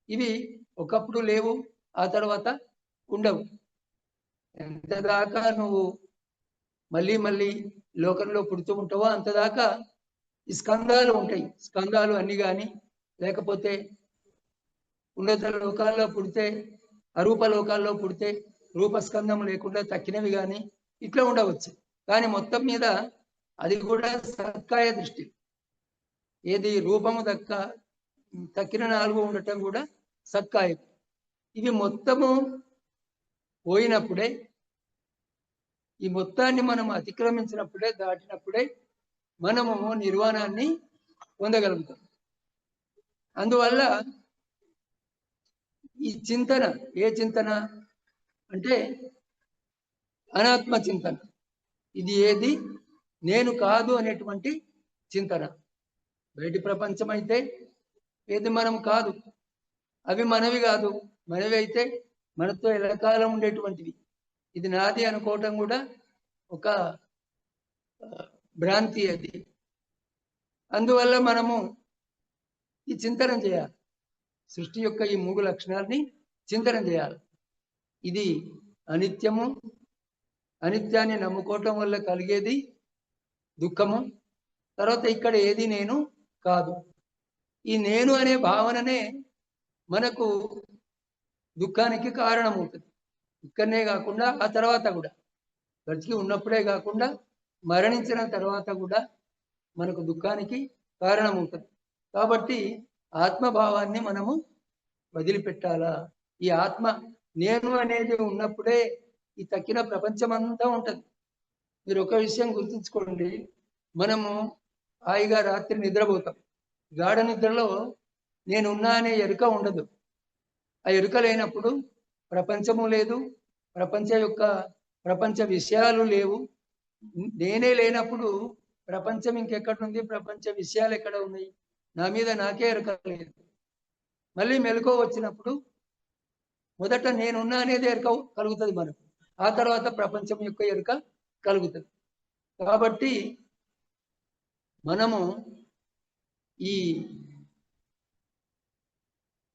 ఇవి ఒకప్పుడు లేవు, ఆ తర్వాత ఉండవు. ఎంతదాకా నువ్వు మళ్ళీ లోకంలో పుడుతూ ఉంటావో అంతదాకా ఈ స్కందాలు ఉంటాయి. స్కందాలు అన్ని కానీ, లేకపోతే ఉన్నత లోకాల్లో పుడితే, అరూప లోకాల్లో పుడితే రూపస్కందం లేకుండా తక్కినవి కానీ ఇట్లా ఉండవచ్చు. కానీ మొత్తం మీద అది కూడా సత్కాయ దృష్టి. ఏది రూపము తక్కిన 4 ఉండటం కూడా సత్కాయం. ఇవి మొత్తము పోయినప్పుడే, ఈ మొత్తాన్ని మనం అతిక్రమించినప్పుడే, దాటినప్పుడే మనము నిర్వాణాన్ని పొందగలుగుతాం. అందువల్ల ఈ చింతన, ఏ చింతన అంటే అనాత్మ చింతన. ఇది ఏది నేను కాదు అనేటువంటి చింతన. బయటి ప్రపంచం అయితే ఏది మనం కాదు, అవి మనవి కాదు. మనవి అయితే మనతో ఎల్లకాలం ఉండేటువంటివి. ఇది నాది అనుకోవటం కూడా ఒక భ్రాంతి అది. అందువల్ల మనము ఈ చింతన చేయాలి. సృష్టి యొక్క ఈ 3 లక్షణాలని చింతన చేయాలి. ఇది అనిత్యము, అనిత్యాన్ని నమ్ముకోవటం వల్ల కలిగేది దుఃఖము. తర్వాత ఇక్కడ ఏది నేను కాదు. ఈ నేను అనే భావననే మనకు దుఃఖానికి కారణమవుతుంది. ఇక్కడనే కాకుండా ఆ తర్వాత కూడా, బ్రతికి ఉన్నప్పుడే కాకుండా మరణించిన తర్వాత కూడా మనకు దుఃఖానికి కారణమవుతుంది. కాబట్టి ఆత్మభావాన్ని మనము వదిలిపెట్టాలా. ఈ ఆత్మ నేను అనేది ఉన్నప్పుడే ఈ తక్కిన ప్రపంచమంతా ఉంటుంది. మీరు ఒక విషయం గుర్తుంచుకోండి, మనము హాయిగా రాత్రి నిద్రపోతాం. గాఢ నిద్రలో నేనున్నా అనే ఎరుక ఉండదు. ఆ ఎరుక లేనప్పుడు ప్రపంచము లేదు, ప్రపంచ విషయాలు లేవు. నేనే లేనప్పుడు ప్రపంచం ఇంకెక్కడుంది? ప్రపంచ విషయాలు ఎక్కడ ఉన్నాయి? నా మీద నాకే ఎరుక లేదు. మళ్ళీ మెలకువ వచ్చినప్పుడు మొదట నేనున్నా అనేది ఎరుక కలుగుతుంది మనకు, ఆ తర్వాత ప్రపంచం యొక్క ఎరుక కలుగుతుంది. కాబట్టి మనము ఈ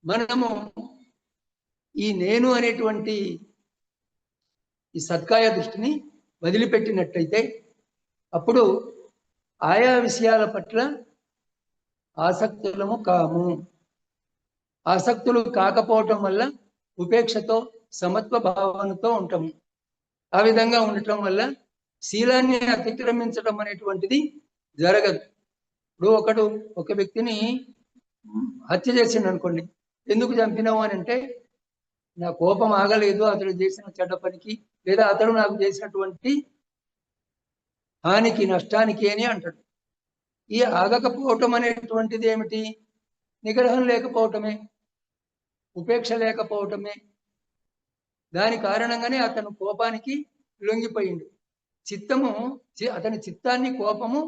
మనము ఈ నేను అనేటువంటి ఈ సత్కాయ దృష్టిని వదిలిపెట్టినట్టయితే అప్పుడు ఆయా విషయాల పట్ల ఆసక్తులము కాము. ఆసక్తులు కాకపోవటం వల్ల ఉపేక్షతో సమత్వ భావనతో ఉంటాము. ఆ విధంగా ఉండటం వల్ల శీలాన్ని అతిక్రమించడం అనేటువంటిది జరగదు. ఇప్పుడు ఒక వ్యక్తిని హత్య చేసిండు అనుకోండి, ఎందుకు చంపినావు అని అంటే నా కోపం ఆగలేదు అతడు చేసిన చెడ్డ పనికి, లేదా అతడు నాకు చేసినటువంటి హానికి నష్టానికి అని అంటాడు. ఈ ఆగకపోవటం అనేటువంటిది ఏమిటి? నిగ్రహం లేకపోవటమే, ఉపేక్ష లేకపోవటమే. దాని కారణంగానే అతను కోపానికి లొంగిపోయిండు. అతని చిత్తాన్ని కోపము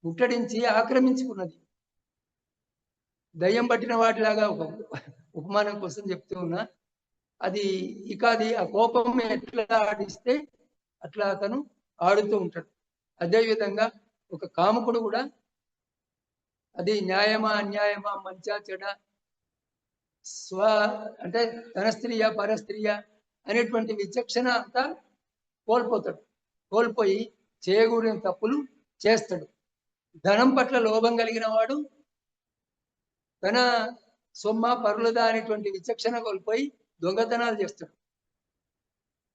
ముట్టడించి ఆక్రమించుకున్నది. దయ్యం పట్టిన వాటిలాగా ఒక ఉపమానం కోసం చెప్తూ ఉన్నా. అది ఆ కోపం ఎట్లా ఆడిస్తే అట్లా అతను ఆడుతూ ఉంటాడు. అదేవిధంగా ఒక కాముకుడు కూడా అది న్యాయమా అన్యాయమా, మంచా చెడ, అంటే తన స్త్రీయా పరస్త్రీయా అనేటువంటి విచక్షణ అంతా కోల్పోతాడు. కోల్పోయి చేయకూడని తప్పులు చేస్తాడు. ధనం పట్ల లోభం కలిగిన వాడు తన సొమ్మ పరులదా అనేటువంటి విచక్షణ కోల్పోయి దొంగతనాలు చేస్తాడు.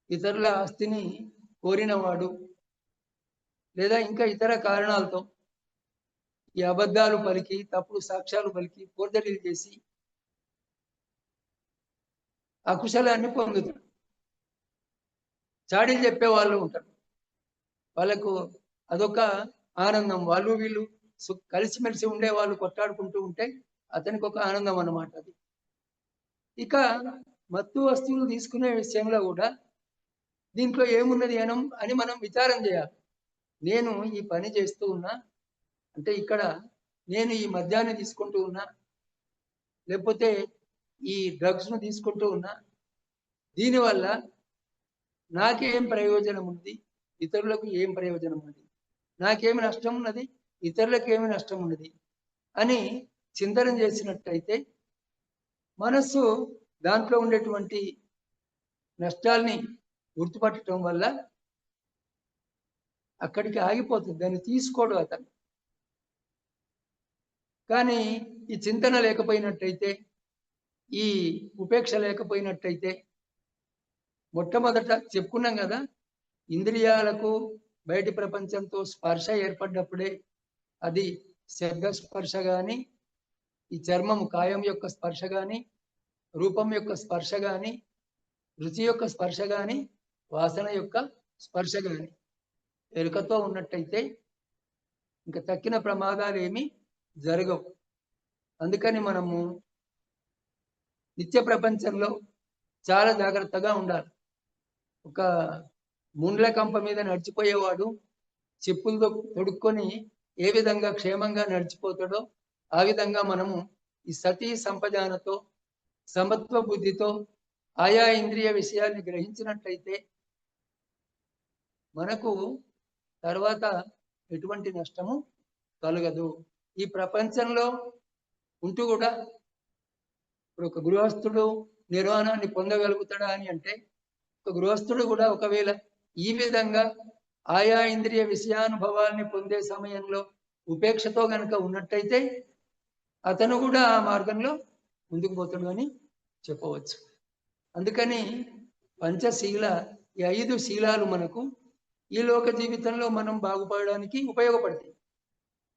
ఇతరుల ఆస్తిని కోరినవాడు లేదా ఇంకా ఇతర కారణాలతో ఈ అబద్ధాలు పలికి, తప్పుడు సాక్ష్యాలు పలికి, ఫోర్జరీలు చేసి అకుశలాన్ని పొందుతాడు. చాడీలు చెప్పే వాళ్ళు ఉంటారు, వాళ్ళకు అదొక ఆనందం. వాళ్ళు వీళ్ళు కలిసిమెలిసి ఉండే వాళ్ళు కొట్టాడుకుంటూ ఉంటే అతనికి ఒక ఆనందం అన్నమాట అది. ఇక మత్తు వస్తువులు తీసుకునే విషయంలో కూడా దీంట్లో ఏమున్నది అని మనం విచారం చేయాలి. నేను ఈ పని చేస్తూ ఉన్నా అంటే ఇక్కడ నేను ఈ మద్యాన్ని తీసుకుంటూ ఉన్నా, లేకపోతే ఈ డ్రగ్స్ను తీసుకుంటూ ఉన్నా, దీనివల్ల నాకేం ప్రయోజనం ఉంది, ఇతరులకు ఏం ప్రయోజనం ఉంది, నాకేమి నష్టం ఉన్నది, ఇతరులకు ఏమి నష్టం ఉన్నది అని చింతన చేసినట్టయితే మనస్సు దాంట్లో ఉండేటువంటి నష్టాల్ని గుర్తుపట్టడం వల్ల అక్కడికి ఆగిపోతుంది, దాన్ని తీసుకోడు అతను. కానీ ఈ చింతన లేకపోయినట్టయితే, ఈ ఉపేక్ష లేకపోయినట్టయితే, మొట్టమొదట చెప్పుకున్నాం కదా, ఇంద్రియాలకు బయటి ప్రపంచంతో స్పర్శ ఏర్పడ్డప్పుడే అది శబ్ద స్పర్శ కానీ, ఈ చర్మము కాయం యొక్క స్పర్శ కానీ, రూపం యొక్క స్పర్శ కానీ, రుచి యొక్క స్పర్శ కానీ, వాసన యొక్క స్పర్శ కానీ ఎరుకతో ఉన్నట్టయితే ఇంకా తక్కిన ప్రమాదాలు ఏమీ జరగవు. అందుకని మనము నిత్య ప్రపంచంలో చాలా జాగ్రత్తగా ఉండాలి. ఒక ముండ్ల కంప మీద నడిచిపోయేవాడు చెప్పులతో తొడుక్కొని ఏ విధంగా క్షేమంగా నడిచిపోతాడో ఆ విధంగా మనము ఈ సతీ సంపజానతో, సమత్వ బుద్ధితో ఆయా ఇంద్రియ విషయాన్ని గ్రహించినట్లయితే మనకు తర్వాత ఎటువంటి నష్టము కలగదు. ఈ ప్రపంచంలో ఉంటూ కూడా ఇప్పుడు ఒక గృహస్థుడు నిర్వాణాన్ని పొందగలుగుతాడా అని అంటే, ఒక గృహస్థుడు కూడా ఒకవేళ ఈ విధంగా ఆయా ఇంద్రియ విషయానుభవాల్ని పొందే సమయంలో ఉపేక్షతో గనక ఉన్నట్టయితే అతను కూడా ఆ మార్గంలో ముందుకు పోతాడు అని చెప్పవచ్చు. అందుకని పంచశీల, ఈ 5 శీలాలు మనకు ఈ లోక జీవితంలో మనం బాగుపడడానికి ఉపయోగపడతాయి.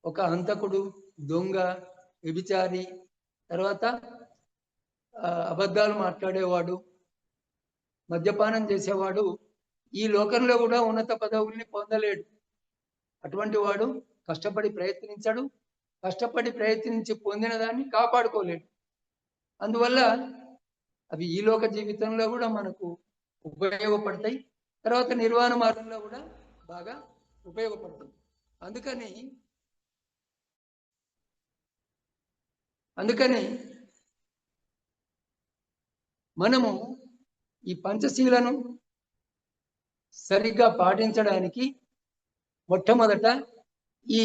ఒక హంతకుడు, దొంగ, వ్యభిచారి, తర్వాత అబద్ధాలు మాట్లాడేవాడు, మద్యపానం చేసేవాడు ఈ లోకంలో కూడా ఉన్నత పదవుల్ని పొందలేడు. అటువంటి వాడు కష్టపడి ప్రయత్నించాడు, కష్టపడి ప్రయత్నించి పొందిన దాన్ని కాపాడుకోలేడు. అందువల్ల అవి ఈ లోక జీవితంలో కూడా మనకు ఉపయోగపడతాయి, తర్వాత నిర్వాణ మార్గంలో కూడా బాగా ఉపయోగపడుతుంది. అందుకని మనము ఈ పంచశీలను సరిగ్గా పాటించడానికి మొట్టమొదట ఈ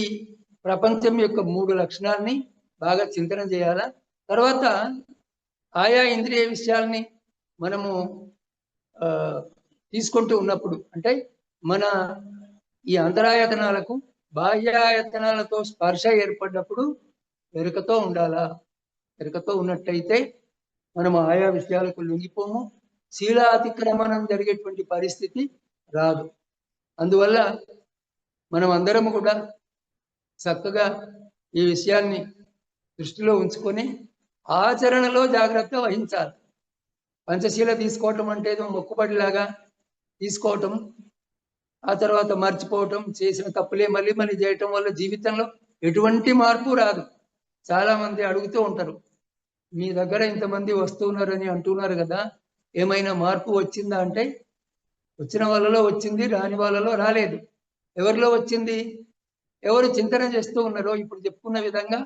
ప్రపంచం యొక్క 3 లక్షణాలని బాగా చింతన చేయాలా. తర్వాత ఆయా ఇంద్రియ విషయాల్ని మనము ఆ, తీసుకుంటూ ఉన్నప్పుడు అంటే మన ఈ అంతరాయతనాలకు బాహ్యాయతనాలతో స్పర్శ ఏర్పడినప్పుడు ఎరుకతో ఉండాలా. ఎరుకతో ఉన్నట్టయితే మనం ఆయా విషయాలకు లొంగిపోము, శీలాతిక్రమణం జరిగేటువంటి పరిస్థితి రాదు. అందువల్ల మనం అందరం కూడా చక్కగా ఈ విషయాన్ని దృష్టిలో ఉంచుకొని ఆచరణలో జాగ్రత్త వహించాలి. పంచశీల తీసుకోవటం అంటే ఏదో మొక్కుబడిలాగా తీసుకోవటం, ఆ తర్వాత మర్చిపోవటం, చేసిన తప్పులే మళ్ళీ మళ్ళీ చేయటం వల్ల జీవితంలో ఎటువంటి మార్పు రాదు. చాలా మంది అడుగుతూ ఉంటారు, మీ దగ్గర ఇంతమంది వస్తున్నారని అంటున్నారు కదా, ఏమైనా మార్పు వచ్చిందా అంటే, వచ్చిన వాళ్ళలో వచ్చింది, రాని వాళ్ళలో రాలేదు. ఎవరిలో వచ్చింది? ఎవరు చింతన చేస్తూ ఉన్నారో ఇప్పుడు చెప్పుకున్న విధంగా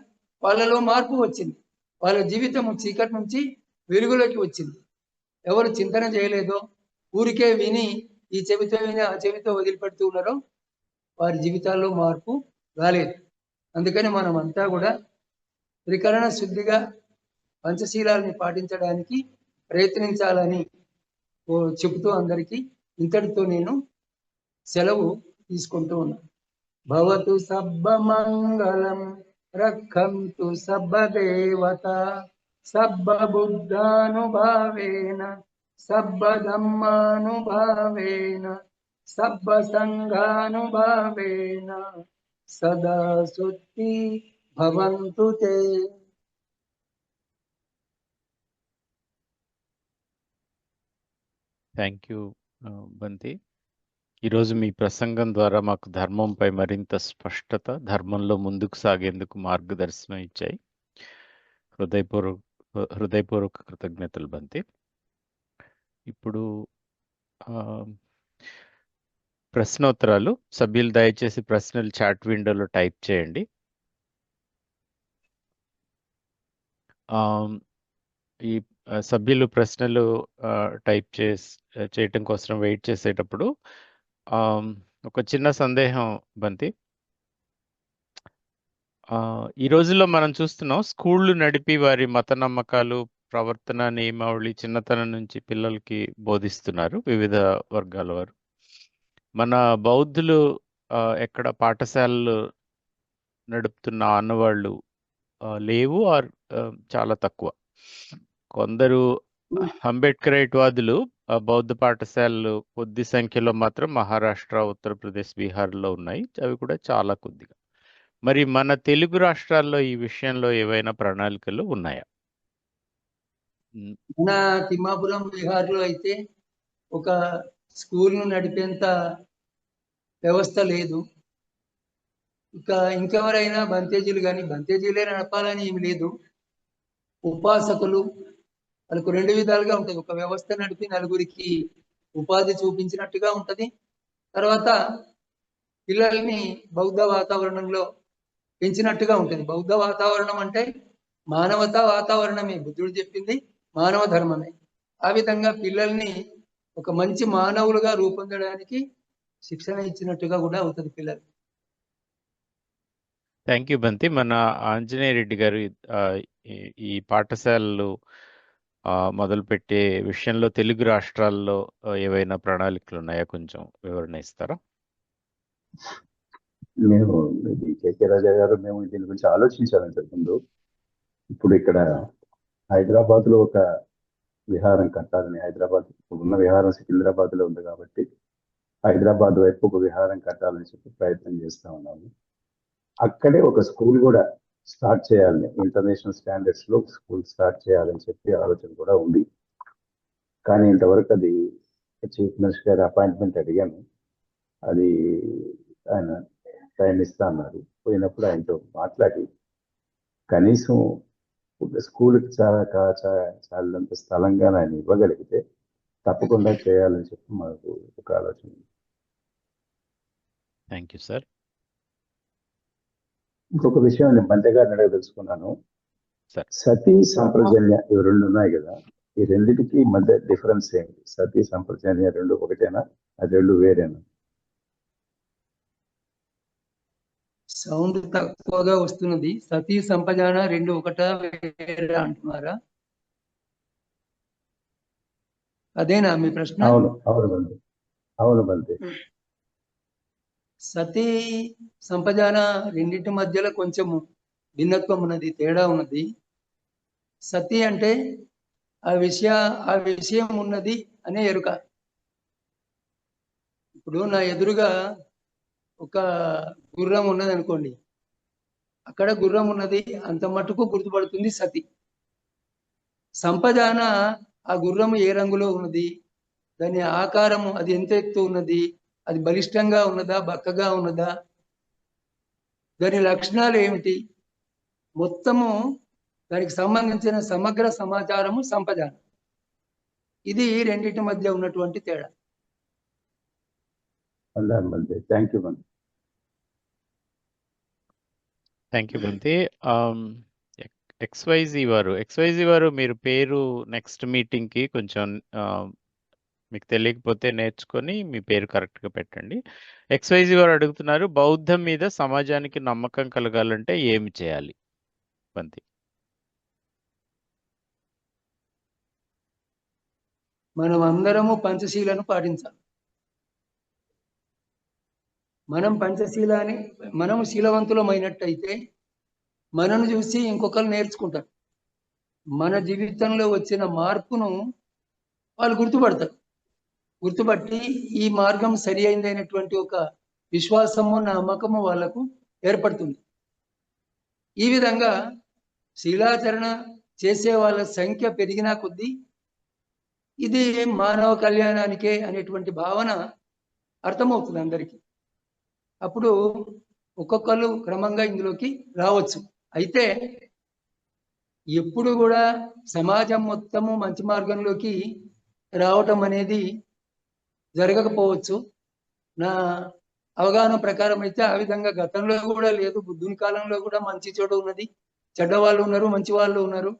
వాళ్ళలో మార్పు వచ్చింది. వాళ్ళ జీవితం చీకటి నుంచి వెలుగులోకి వచ్చింది. ఎవరు చింతన చేయలేదో, ఊరికే విని ఈ చెవితో విని ఆ చెవితో వదిలిపెడుతూ ఉన్నారో వారి జీవితాల్లో మార్పు రాలేదు. అందుకని మనం అంతా కూడా త్రికరణ శుద్ధిగా పంచశీలాల్ని పాటించడానికి ప్రయత్నించాలని చెబుతూ అందరికీ ఇంతటితో నేను సెలవు తీసుకుంటూ ఉన్నాను. భవతు సబ్బమంగళం రక్షంతు సబ్బదేవత సబ్బబుద్ధానుభావేన సబ్బధమ్మానుభావేన సబ్బసంఘానుభావేన సదా సుఖీ భవంతు తే. థ్యాంక్ యూ బంతి. ఈరోజు మీ ప్రసంగం ద్వారా మాకు ధర్మంపై మరింత స్పష్టత, ధర్మంలో ముందుకు సాగేందుకు మార్గదర్శనం ఇచ్చాయి. హృదయపూర్వక కృతజ్ఞతలు బంతి. ఇప్పుడు ప్రశ్నోత్తరాలు. సభ్యులు దయచేసి ప్రశ్నలు చాట్ విండోలో టైప్ చేయండి. ఈ సభ్యులు ప్రశ్నలు టైప్ చేయటం కోసం వెయిట్ చేసేటప్పుడు ఒక చిన్న సందేహం బంతి. ఈ రోజుల్లో మనం చూస్తున్నాం, స్కూళ్ళు నడిపి వారి మత నమ్మకాలు, ప్రవర్తన నియమావళి చిన్నతనం నుంచి పిల్లలకి బోధిస్తున్నారు వివిధ వర్గాల వారు. మన బౌద్ధులు ఎక్కడ పాఠశాలలు నడుపుతున్న అన్నవాళ్ళు లేవు, చాలా తక్కువ. కొందరు అంబేద్కరైట్వాదులు బౌద్ధ పాఠశాలలు కొద్ది సంఖ్యలో మాత్రం మహారాష్ట్ర, ఉత్తరప్రదేశ్, బీహార్లో ఉన్నాయి. అవి కూడా చాలా కొద్దిగా. మరి మన తెలుగు రాష్ట్రాల్లో ఈ విషయంలో ఏవైనా ప్రణాళికలు ఉన్నాయా? మన తిమ్మాపురం, బీహార్లో అయితే ఒక స్కూల్ను నడిపేంత వ్యవస్థ లేదు. ఇంకెవరైనా బంతేజీలు కానీ, బంతేజీలే నడపాలని ఏమి లేదు. ఉపాసకులు, వాళ్ళకు రెండు విధాలుగా ఉంటుంది. ఒక వ్యవస్థ నడిపి నలుగురికి ఉపాధి చూపించినట్టుగా ఉంటుంది. తర్వాత పిల్లల్ని బౌద్ధ వాతావరణంలో పెంచినట్టుగా ఉంటుంది. బౌద్ధ వాతావరణం అంటే మానవతా వాతావరణమే, బుద్ధుడు చెప్పింది మానవ ధర్మమే. ఆ విధంగా పిల్లల్ని ఒక మంచి మానవులుగా రూపొందడానికి శిక్షణ ఇచ్చినట్టుగా కూడా అవుతుంది పిల్లలు. థ్యాంక్ యూ బంతి. మన ఆంజనేయ రెడ్డి గారు ఈ పాఠశాలలు మొదలుపెట్టే విషయంలో తెలుగు రాష్ట్రాల్లో ఏవైనా ప్రణాళికలు ఉన్నాయా? కొంచెం వివరణ ఇస్తారా? మేము కేకే రాజా గారు మేము దీని గురించి ఆలోచించాలని చెప్పిండు. ఇప్పుడు ఇక్కడ హైదరాబాద్ లో ఒక విహారం కట్టాలని, హైదరాబాద్ ఉన్న విహారం సికింద్రాబాద్ లో ఉంది కాబట్టి హైదరాబాద్ వైపు ఒక విహారం కట్టాలని చెప్పి ప్రయత్నం చేస్తా ఉన్నాము. అక్కడే ఒక స్కూల్ కూడా స్టార్ట్ చేయాలని, ఇంటర్నేషనల్ స్టాండర్డ్స్ లో స్కూల్ స్టార్ట్ చేయాలని చెప్పి ఆలోచన కూడా ఉంది. కానీ ఇంతవరకు అది చీఫ్ మినిస్టర్ గారి అపాయింట్మెంట్ అడిగాను, అది ఆయన టైం ఇస్తా అన్నారు. పోయినప్పుడు ఆయనతో మాట్లాడి కనీసం స్కూల్కి చాలంత స్థలంగా ఆయన ఇవ్వగలిగితే తప్పకుండా చేయాలని చెప్పి మాకు ఒక ఆలోచన. Thank you sir. ఇంకొక విషయం నేను బంతి గారిని అడగ తెలుసుకున్నాను. సతీ సంప్రజన్య ఇవి రెండు ఉన్నాయి కదా, ఈ రెండింటికి మధ్య డిఫరెన్స్ ఏంటి? సతీ సంప్రజన్య రెండు ఒకటేనా, అది రెండు వేరేనా? సౌండ్ తక్కువగా వస్తున్నది. సతీ సంపజాన రెండు ఒకటా వేరే అంటున్నారా? అదేనా మీ ప్రశ్న? అవును అవును బంధు, అవును బంధు. సతీ సంపజాన రెండింటి మధ్యలో కొంచెము భిన్నత్వం ఉన్నది, తేడా ఉన్నది. సతి అంటే ఆ విషయం ఉన్నది అనే ఎరుక. ఇప్పుడు నా ఎదురుగా ఒక గుర్రం ఉన్నది అనుకోండి, అక్కడ గుర్రం ఉన్నది అంత మటుకు గుర్తుపడుతుంది సతి. సంపజాన ఆ గుర్రము ఏ రంగులో ఉన్నది, దాని ఆకారము అది ఎంత ఎత్తు ఉన్నది, అది బలిష్టంగా ఉన్నదా బక్కగా ఉన్నదా, దాని లక్షణాలు ఏమిటి, మొత్తము దానికి సంబంధించిన సమగ్ర సమాచారము సంపజాన. ఇది రెండింటి మధ్య ఉన్నటువంటి తేడా. బంధు, థ్యాంక్ యూ బంధు. థ్యాంక్ యూ బంతి. ఎక్స్వైజీ వారు మీరు పేరు నెక్స్ట్ మీటింగ్కి కొంచెం మీకు తెలియకపోతే నేర్చుకొని మీ పేరు కరెక్ట్గా పెట్టండి. ఎక్స్వైజీ వారు అడుగుతున్నారు, బౌద్ధం మీద సమాజానికి నమ్మకం కలగాలంటే ఏమి చేయాలి బంతి? మనం అందరము పంచశీలను పాటించాలి. మనం శీలవంతులమైనట్టయితే మనను చూసి ఇంకొకరు నేర్చుకుంటారు. మన జీవితంలో వచ్చిన మార్పును వాళ్ళు గుర్తుపట్టి ఈ మార్గం సరి అయిందైనటువంటి ఒక విశ్వాసము నమ్మకము వాళ్ళకు ఏర్పడుతుంది. ఈ విధంగా శీలాచరణ చేసే వాళ్ళ సంఖ్య పెరిగినా కొద్దీ ఇది మానవ కళ్యాణానికే అనేటువంటి భావన అర్థమవుతుంది అందరికీ. అప్పుడు ఒక్కొక్కరు క్రమంగా ఇందులోకి రావచ్చు. అయితే ఎప్పుడు కూడా సమాజం మొత్తము మంచి మార్గంలోకి రావటం అనేది జరగకపోవచ్చు. నా అవగాహన ప్రకారం అయితే ఆ విధంగా గతంలో కూడా లేదు. బుద్ధుని కాలంలో కూడా మంచి చెడు ఉన్నది, చెడ్డ వాళ్ళు ఉన్నారు, మంచి వాళ్ళు ఉన్నారు,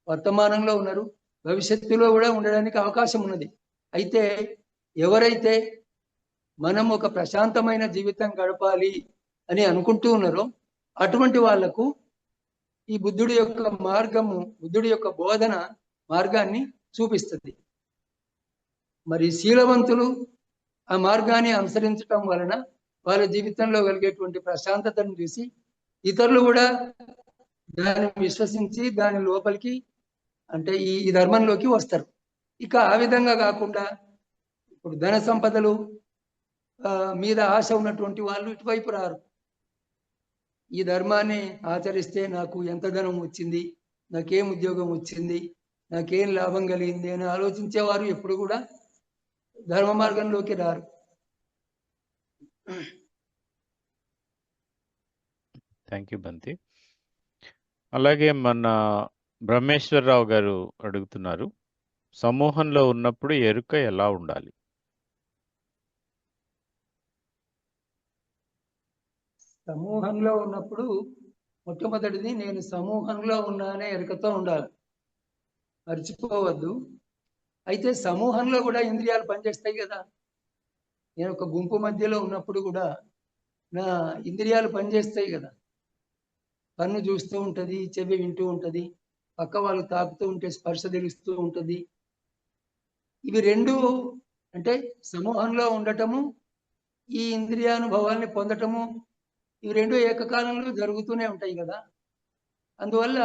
వర్తమానంలో ఉన్నారు, భవిష్యత్తులో కూడా ఉండడానికి అవకాశం ఉన్నది. అయితే ఎవరైతే మనం ఒక ప్రశాంతమైన జీవితం గడపాలి అని అనుకుంటూ ఉన్నారో అటువంటి వాళ్లకు ఈ బుద్ధుడి యొక్క బోధన మార్గాన్ని చూపిస్తుంది. మరి శీలవంతులు ఆ మార్గాన్ని అనుసరించటం వలన వాళ్ళ జీవితంలో కలిగేటువంటి ప్రశాంతతను చూసి ఇతరులు కూడా దాన్ని విశ్వసించి దాని లోపలికి అంటే ఈ ధర్మంలోకి వస్తారు. ఇక ఆ విధంగా కాకుండా ఇప్పుడు ధన సంపదలు మీద ఆశ ఉన్నటువంటి వాళ్ళు ఇటువైపు రారు. ఈ ధర్మాన్ని ఆచరిస్తే నాకు ఎంత ధనం వచ్చింది, నాకేం ఉద్యోగం వచ్చింది, నాకేం లాభం కలిగింది అని ఆలోచించేవారు ఎప్పుడు కూడా ధర్మ మార్గంలోకి రారు. థ్యాంక్ యూ బంతి. అలాగే మన బ్రహ్మేశ్వరరావు గారు అడుగుతున్నారు, సమూహంలో ఉన్నప్పుడు ఎరుక ఎలా ఉండాలి? సమూహంలో ఉన్నప్పుడు మొట్టమొదటిది నేను సమూహంలో ఉన్నానే ఎరుకతో ఉండాలి, మర్చిపోవద్దు. అయితే సమూహంలో కూడా ఇంద్రియాలు పనిచేస్తాయి కదా. నేను ఒక గుంపు మధ్యలో ఉన్నప్పుడు కూడా నా ఇంద్రియాలు పనిచేస్తాయి కదా. కన్ను చూస్తూ ఉంటుంది, చెవి వింటూ ఉంటుంది, పక్క వాళ్ళు తాకుతూ ఉంటే స్పర్శ తెలుస్తూ ఉంటుంది. ఇవి రెండు అంటే సమూహంలో ఉండటము, ఈ ఇంద్రియానుభవాల్ని పొందటము, ఇవి రెండు ఏకకాలంలో జరుగుతూనే ఉంటాయి కదా. అందువల్ల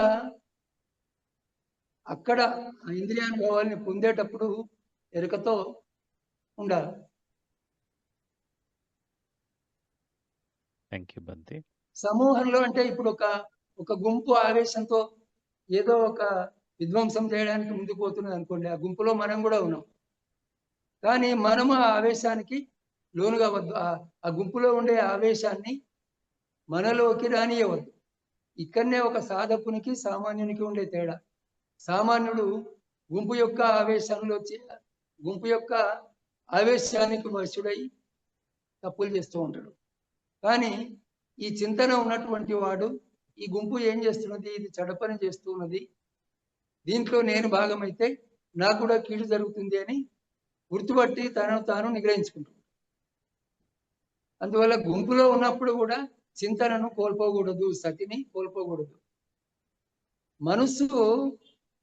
అక్కడ ఆ ఇంద్రియానుభవాల్ని పొందేటప్పుడు ఎరుకతో ఉండాలి. థ్యాంక్ యూ బంతి. సమూహంలో అంటే ఇప్పుడు ఒక గుంపు ఆవేశంతో ఏదో ఒక విధ్వంసం చేయడానికి ముందుకు పోతున్నది అనుకోండి, ఆ గుంపులో మనం కూడా ఉన్నాం. కానీ మనము ఆ ఆవేశానికి లోను కావద్దు. ఆ గుంపులో ఉండే ఆవేశాన్ని మనలోకి రానియవద్దు. ఇక్కడనే ఒక సాధకునికి సామాన్యునికి ఉండే తేడా. సామాన్యుడు గుంపు యొక్క ఆవేశానికి వశుడై తప్పులు చేస్తూ ఉంటాడు. కానీ ఈ చింతన ఉన్నటువంటి వాడు ఈ గుంపు ఏం చేస్తున్నది, ఇది చెడపని చేస్తున్నది, దీంట్లో నేను భాగమైతే నాకు కూడా కీడు జరుగుతుంది అని గుర్తుపట్టి తనను తాను నిగ్రహించుకుంటాడు. అందువల్ల గుంపులో ఉన్నప్పుడు కూడా చింతనను కోల్పోకూడదు, సతిని కోల్పోకూడదు. మనస్సు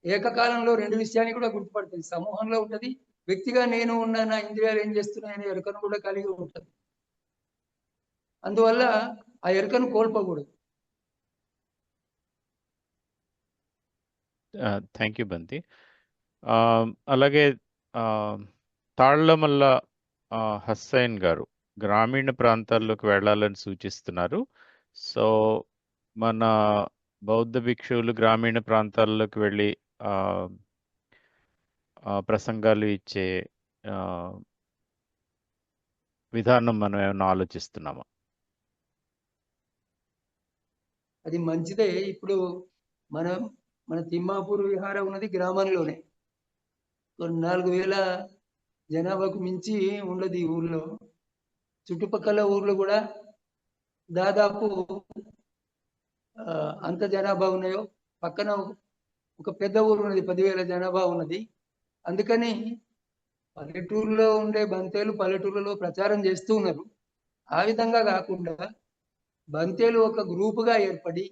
ఏకకాలంలో రెండు విషయాన్ని కూడా గుర్తుపడుతుంది. సమూహంలో ఉంటుంది, వ్యక్తిగా నేను ఉన్న నా ఇంద్రియాలు ఏం చేస్తున్నాయనే ఎరుకను కూడా కలిగి ఉంటుంది. అందువల్ల ఆ ఎరుకను కోల్పోకూడదు. థ్యాంక్ యూ బంతి. అలాగే తాళ్లమల్ల హస్సైన్ గారు గ్రామీణ ప్రాంతాల్లోకి వెళ్ళాలని సూచిస్తున్నారు. సో మన బౌద్ధ భిక్షువులు గ్రామీణ ప్రాంతాల్లోకి వెళ్ళి ప్రసంగాలు ఇచ్చే విధానం మనం ఏమైనా ఆలోచిస్తున్నామా? అది మంచిదే. ఇప్పుడు మన తిమ్మాపూర్ విహారం ఉన్నది గ్రామంలోనే. 4,000 జనాభాకు మించి ఉండదు ఈ ఊర్లో. చుట్టుపక్కల ఊర్లు కూడా దాదాపు అంత జనాభా ఉన్నాయో. పక్కన ఒక పెద్ద ఊరు ఉన్నది, 10,000 జనాభా ఉన్నది. అందుకని పల్లెటూరులో ఉండే బంతేలు పల్లెటూరులో ప్రచారం చేస్తూ ఉన్నారు. ఆ విధంగా కాకుండా బంతేలు ఒక గ్రూపుగా ఏర్పడి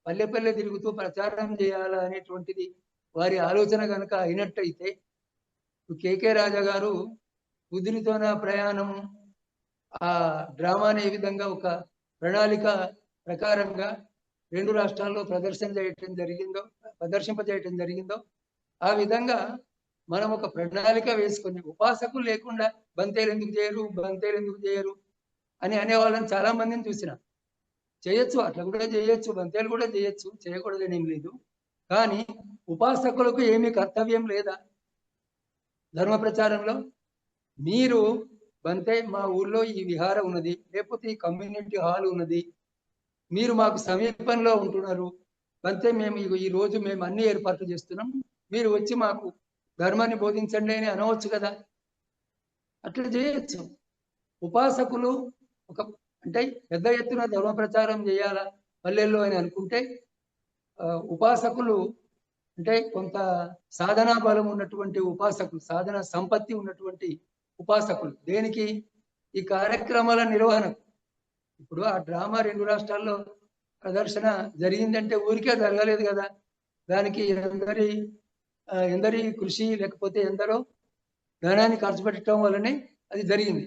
పల్లె పల్లె తిరుగుతూ ప్రచారం చేయాలా అనేటువంటిది వారి ఆలోచన కనుక అయినట్టయితే, కేకే రాజా గారు బుద్ధునితోన ప్రయాణం ఆ డ్రామాని ఏ విధంగా ఒక ప్రణాళిక ప్రకారంగా 2 రాష్ట్రాల్లో ప్రదర్శింపజేయటం జరిగిందో ఆ విధంగా మనం ఒక ప్రణాళిక వేసుకొని, ఉపాసకులు లేకుండా బంతేలు ఎందుకు చేయరు అని అనేవాళ్ళని చాలా మందిని చూసిన. చేయొచ్చు, అట్లా కూడా చేయొచ్చు, బంతేలు కూడా చేయొచ్చు, చేయకూడదని ఏం లేదు. కానీ ఉపాసకులకు ఏమీ కర్తవ్యం లేదా ధర్మ ప్రచారంలో? మీరు బంతే మా ఊర్లో ఈ విహారం ఉన్నది, లేకపోతే ఈ కమ్యూనిటీ హాల్ ఉన్నది, మీరు మాకు సమీపంలో ఉంటున్నారు, బంతే మేము ఈ రోజు మేము అన్ని ఏర్పాట్లు చేస్తున్నాం, మీరు వచ్చి మాకు ధర్మాన్ని బోధించండి అని అనవచ్చు కదా. అట్లా చేయొచ్చు. ఉపాసకులు అంటే పెద్ద ఎత్తున ధర్మ ప్రచారం చేయాలా పల్లెల్లో అని అనుకుంటే, ఉపాసకులు అంటే కొంత సాధనా బలం ఉన్నటువంటి ఉపాసకులు, సాధన సంపత్తి ఉన్నటువంటి ఉపాసకులు దేనికి? ఈ కార్యక్రమాల నిర్వహణ. ఇప్పుడు ఆ డ్రామా 2 రాష్ట్రాల్లో ప్రదర్శన జరిగిందంటే ఊరికే జరగలేదు కదా. దానికి ఎందరి కృషి, లేకపోతే ఎందరో ధనాన్ని ఖర్చు పెట్టడం వల్లనే అది జరిగింది.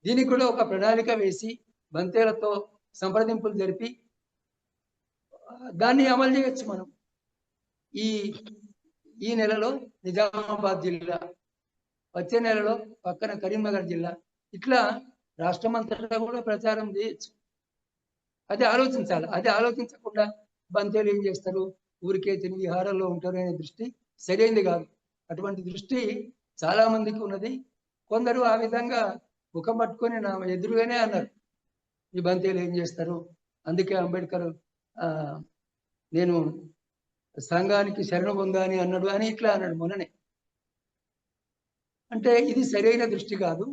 దీనికి కూడా ఒక ప్రణాళిక వేసి బంతేలతో సంప్రదింపులు జరిపి దాన్ని అమలు చేయొచ్చు. మనం ఈ నెలలో నిజామాబాద్ జిల్లా, వచ్చే నెలలో పక్కన కరీంనగర్ జిల్లా, ఇట్లా రాష్ట్రమంతటా కూడా ప్రచారం చేయొచ్చు. అది ఆలోచించాలి. అది ఆలోచించకుండా బంతేలు ఏం చేస్తారు, ఊరికే తిని విహారంలో ఉంటారు అనే దృష్టి సరైనది కాదు. అటువంటి దృష్టి చాలా మందికి ఉన్నది. కొందరు ఆ విధంగా ముఖం పట్టుకొని నా ఎదురుగానే అన్నారు, ఈ బంతేలు ఏం చేస్తారు, అందుకే అంబేద్కర్ నేను సంఘానికి శరణ పొందాని అన్నాడు అని ఇట్లా అన్నాడు మొన్ననే. అంటే ఇది సరైన దృష్టి కాదు.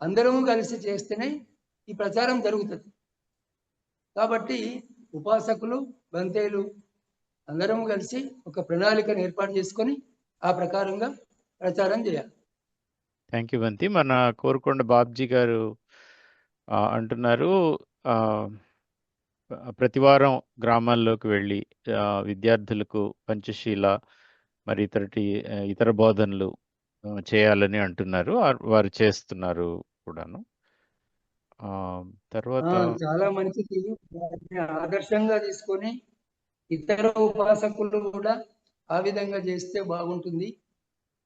అందరము కలిసి చేస్తేనే ఈ ప్రచారం జరుగుతుంది. కాబట్టి ఉపాసకులు, బంతేలు అందరం కలిసి ఒక ప్రణాళికను ఏర్పాటు చేసుకొని ఆ ప్రకారంగా ప్రచారం చేయాలి. థ్యాంక్ యూ బంతి. మన కోరుకొండ బాబ్జీ గారు అంటున్నారు, ప్రతివారం గ్రామాల్లోకి వెళ్ళి విద్యార్థులకు పంచశీల మరి ఇతర బోధనలు చేయాలని అంటున్నారు. వారు చేస్తున్నారు కూడాను. తర్వాత చాలా మంచిది. దాన్ని ఆదర్శంగా తీసుకొని ఇతర ఉపాసకులు కూడా ఆ విధంగా చేస్తే బాగుంటుంది.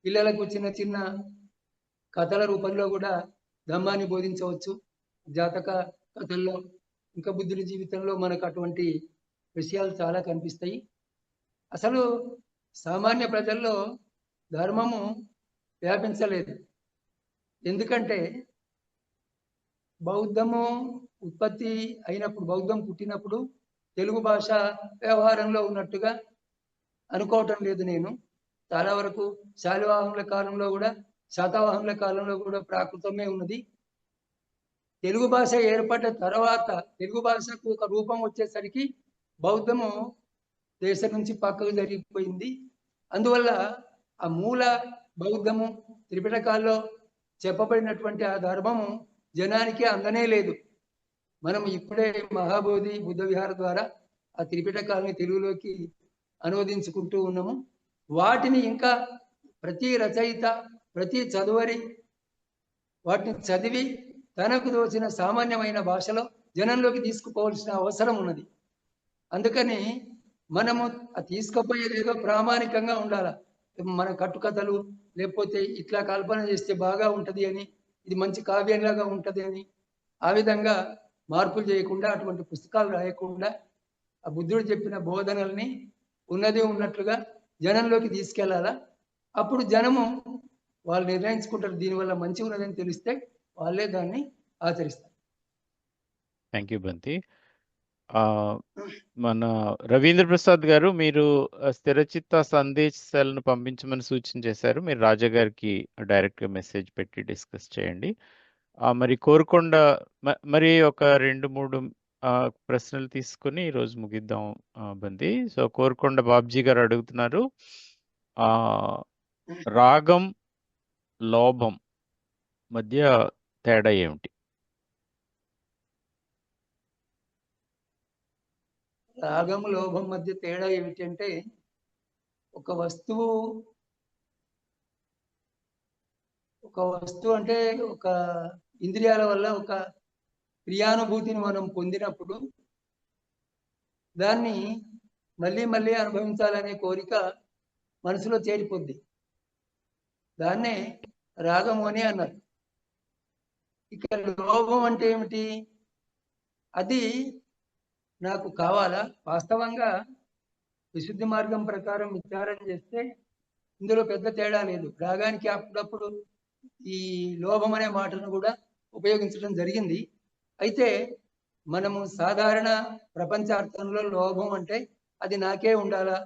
పిల్లలకు చిన్న చిన్న కథల రూపంలో కూడా ధమ్మాన్ని బోధించవచ్చు. జాతక కథల్లో, ఇంకా బుద్ధుడి జీవితంలో మనకు అటువంటి విషయాలు చాలా కనిపిస్తాయి. అసలు సామాన్య ప్రజల్లో ధర్మము వ్యాపించలేదు. ఎందుకంటే బౌద్ధము ఉత్పత్తి అయినప్పుడు, బౌద్ధం పుట్టినప్పుడు తెలుగు భాష వ్యవహారంలో ఉన్నట్టుగా అనుకోవటం లేదు నేను. చాలా వరకు శాలివాహనుల కాలంలో కూడా, శాతవాహనుల కాలంలో కూడా ప్రాకృతమే ఉన్నది. తెలుగు భాష ఏర్పడ్డ తర్వాత తెలుగు భాషకు ఒక రూపం వచ్చేసరికి బౌద్ధము దేశం నుంచి పక్కకు జరిగిపోయింది. అందువల్ల ఆ మూల బౌద్ధము త్రిపిటకాల్లో చెప్పబడినటువంటి ఆ ధర్మము జనానికి అందనే లేదు. మనం ఇప్పుడే మహాబోధి బుద్ధ విహార ద్వారా ఆ త్రిపిటకాలని తెలుగులోకి అనువదించుకుంటూ ఉన్నాము. వాటిని ఇంకా ప్రతి రచయిత ప్రతి చదువరి వాటిని చదివి తనకు దోచిన సామాన్యమైన భాషలో జనంలోకి తీసుకుపోవాల్సిన అవసరం ఉన్నది. అందుకని మనము తీసుకుపోయేది ఏదో ప్రామాణికంగా ఉండాలి. మన కట్టుకథలు లేకపోతే ఇట్లా కల్పన చేస్తే బాగా ఉంటుంది అని, ఇది మంచి కావ్యంలాగా ఉంటుంది అని ఆ విధంగా మార్పులు చేయకుండా, అటువంటి పుస్తకాలు రాయకుండా ఆ బుద్ధుడు చెప్పిన బోధనల్ని ఉన్నది ఉన్నట్లుగా జనంలోకి తీసుకెళ్లాలా. అప్పుడు జనము వాళ్ళు నిర్ణయించుకుంటారు, దీనివల్ల మంచి ఉన్నదని తెలిస్తే వాళ్ళే దాన్ని ఆచరిస్తారు. థ్యాంక్ యూ బంతి. మన రవీంద్ర ప్రసాద్ గారు, మీరు స్థిరచిత్త సందేశాలను పంపించమని సూచన చేశారు. మీరు రాజా గారికి డైరెక్ట్గా మెసేజ్ పెట్టి డిస్కస్ చేయండి. మరి కోరుకొండ మరి ఒక 2-3 ప్రశ్నలు తీసుకుని ఈరోజు ముగిద్దాం బంతి. సో కోరుకొండ బాబ్జీ గారు అడుగుతున్నారు, రాగం లోభం మధ్య తేడా ఏమిటి? రాగం లోభం మధ్య తేడా ఏమిటంటే, ఒక వస్తువు అంటే ఒక ఇంద్రియాల వల్ల ఒక ప్రియానుభూతిని మనం పొందినప్పుడు దాన్ని మళ్ళీ మళ్ళీ అనుభవించాలనే కోరిక మనసులో చేరిపోద్ది. దాన్నే రాగము అని అన్నారు. ఇక లోభం అంటే ఏమిటి? అది నాకు కావాలా? వాస్తవంగా విశుద్ధి మార్గం ప్రకారం విచారణ చేస్తే ఇందులో పెద్ద తేడా లేదు. రాగానికి అప్పుడప్పుడు ఈ లోభం అనే మాటను కూడా ఉపయోగించడం జరిగింది. అయితే మనము సాధారణ ప్రపంచార్థంలో లోభం అంటే అది నాకే ఉండాలా,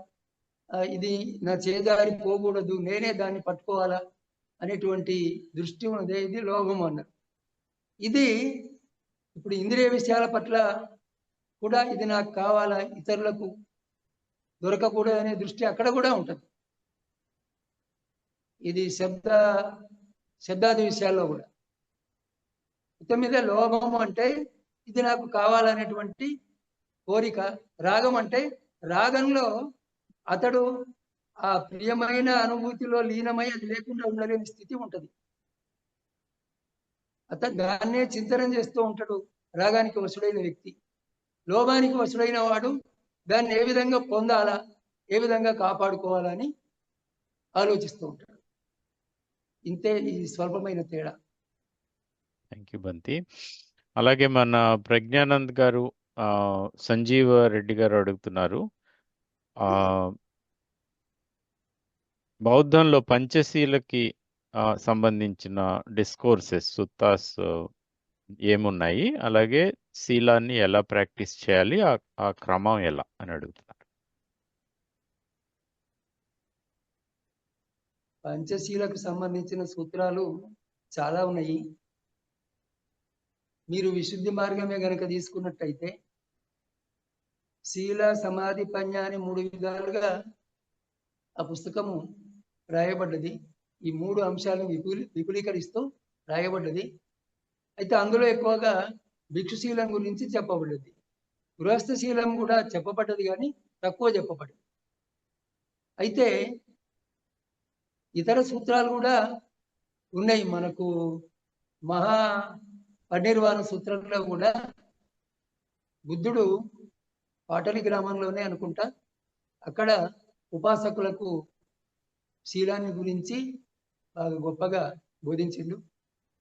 ఇది నా చేదారి పోకూడదు, నేనే దాన్ని పట్టుకోవాలా అనేటువంటి దృష్టి ఉన్నదే ఇది లోభం అన్నారు. ఇది ఇప్పుడు ఇంద్రియ విషయాల పట్ల కూడా ఇది నాకు కావాలా, ఇతరులకు దొరకకూడదు అనే దృష్టి అక్కడ కూడా ఉంటుంది. ఇది శబ్దాది విషయాల్లో కూడా. మొత్తం మీద లోభం అంటే ఇది నాకు కావాలనేటువంటి కోరిక. రాగం అంటే రాగంలో అతడు ఆ ప్రియమైన అనుభూతిలో లీనమై అది లేకుండా ఉండలేని స్థితి ఉంటుంది. అతను దాన్నే చింతనం చేస్తూ ఉంటాడు రాగానికి వశుడైన వ్యక్తి. లోభానికి వశుడైన వాడు దాన్ని ఏ విధంగా పొందాలా, ఏ విధంగా కాపాడుకోవాలని ఆలోచిస్తూ ఉంటాడు. ఇంతే ఈ స్వల్పమైన తేడా. థ్యాంక్ యూ బంతి. అలాగే మన ప్రజ్ఞానంద్ గారు, సంజీవ రెడ్డి గారు అడుగుతున్నారు, బౌద్ధంలో పంచశీలకి సంబంధించిన డిస్కోర్సెస్, సుత్తాస్ ఏమున్నాయి, అలాగే శీలాన్ని ఎలా ప్రాక్టీస్ చేయాలి, ఆ క్రమం ఎలా అని అడుగుతున్నారు. పంచశీలకు సంబంధించిన సూత్రాలు చాలా ఉన్నాయి. మీరు విశుద్ధి మార్గమే గనక తీసుకున్నట్టయితే శీల, సమాధి, పඤ్ඤ అని 3 విధాలుగా ఆ పుస్తకము రాయబడ్డది. ఈ 3 అంశాలను విపులీకరిస్తూ రాయబడ్డది. అయితే అందులో ఎక్కువగా భిక్షుశీలం గురించి చెప్పబడ్డది. గృహస్థశీలం కూడా చెప్పబడ్డది, కానీ తక్కువ చెప్పబడ్డది. అయితే ఇతర సూత్రాలు కూడా ఉన్నాయి. మనకు మహా పరినిర్వాణ సూత్రంలో కూడా బుద్ధుడు పాటలి గ్రామంలోనే అనుకుంటా, అక్కడ ఉపాసకులకు శీలాన్ని గురించి బాగా గొప్పగా బోధించిండు.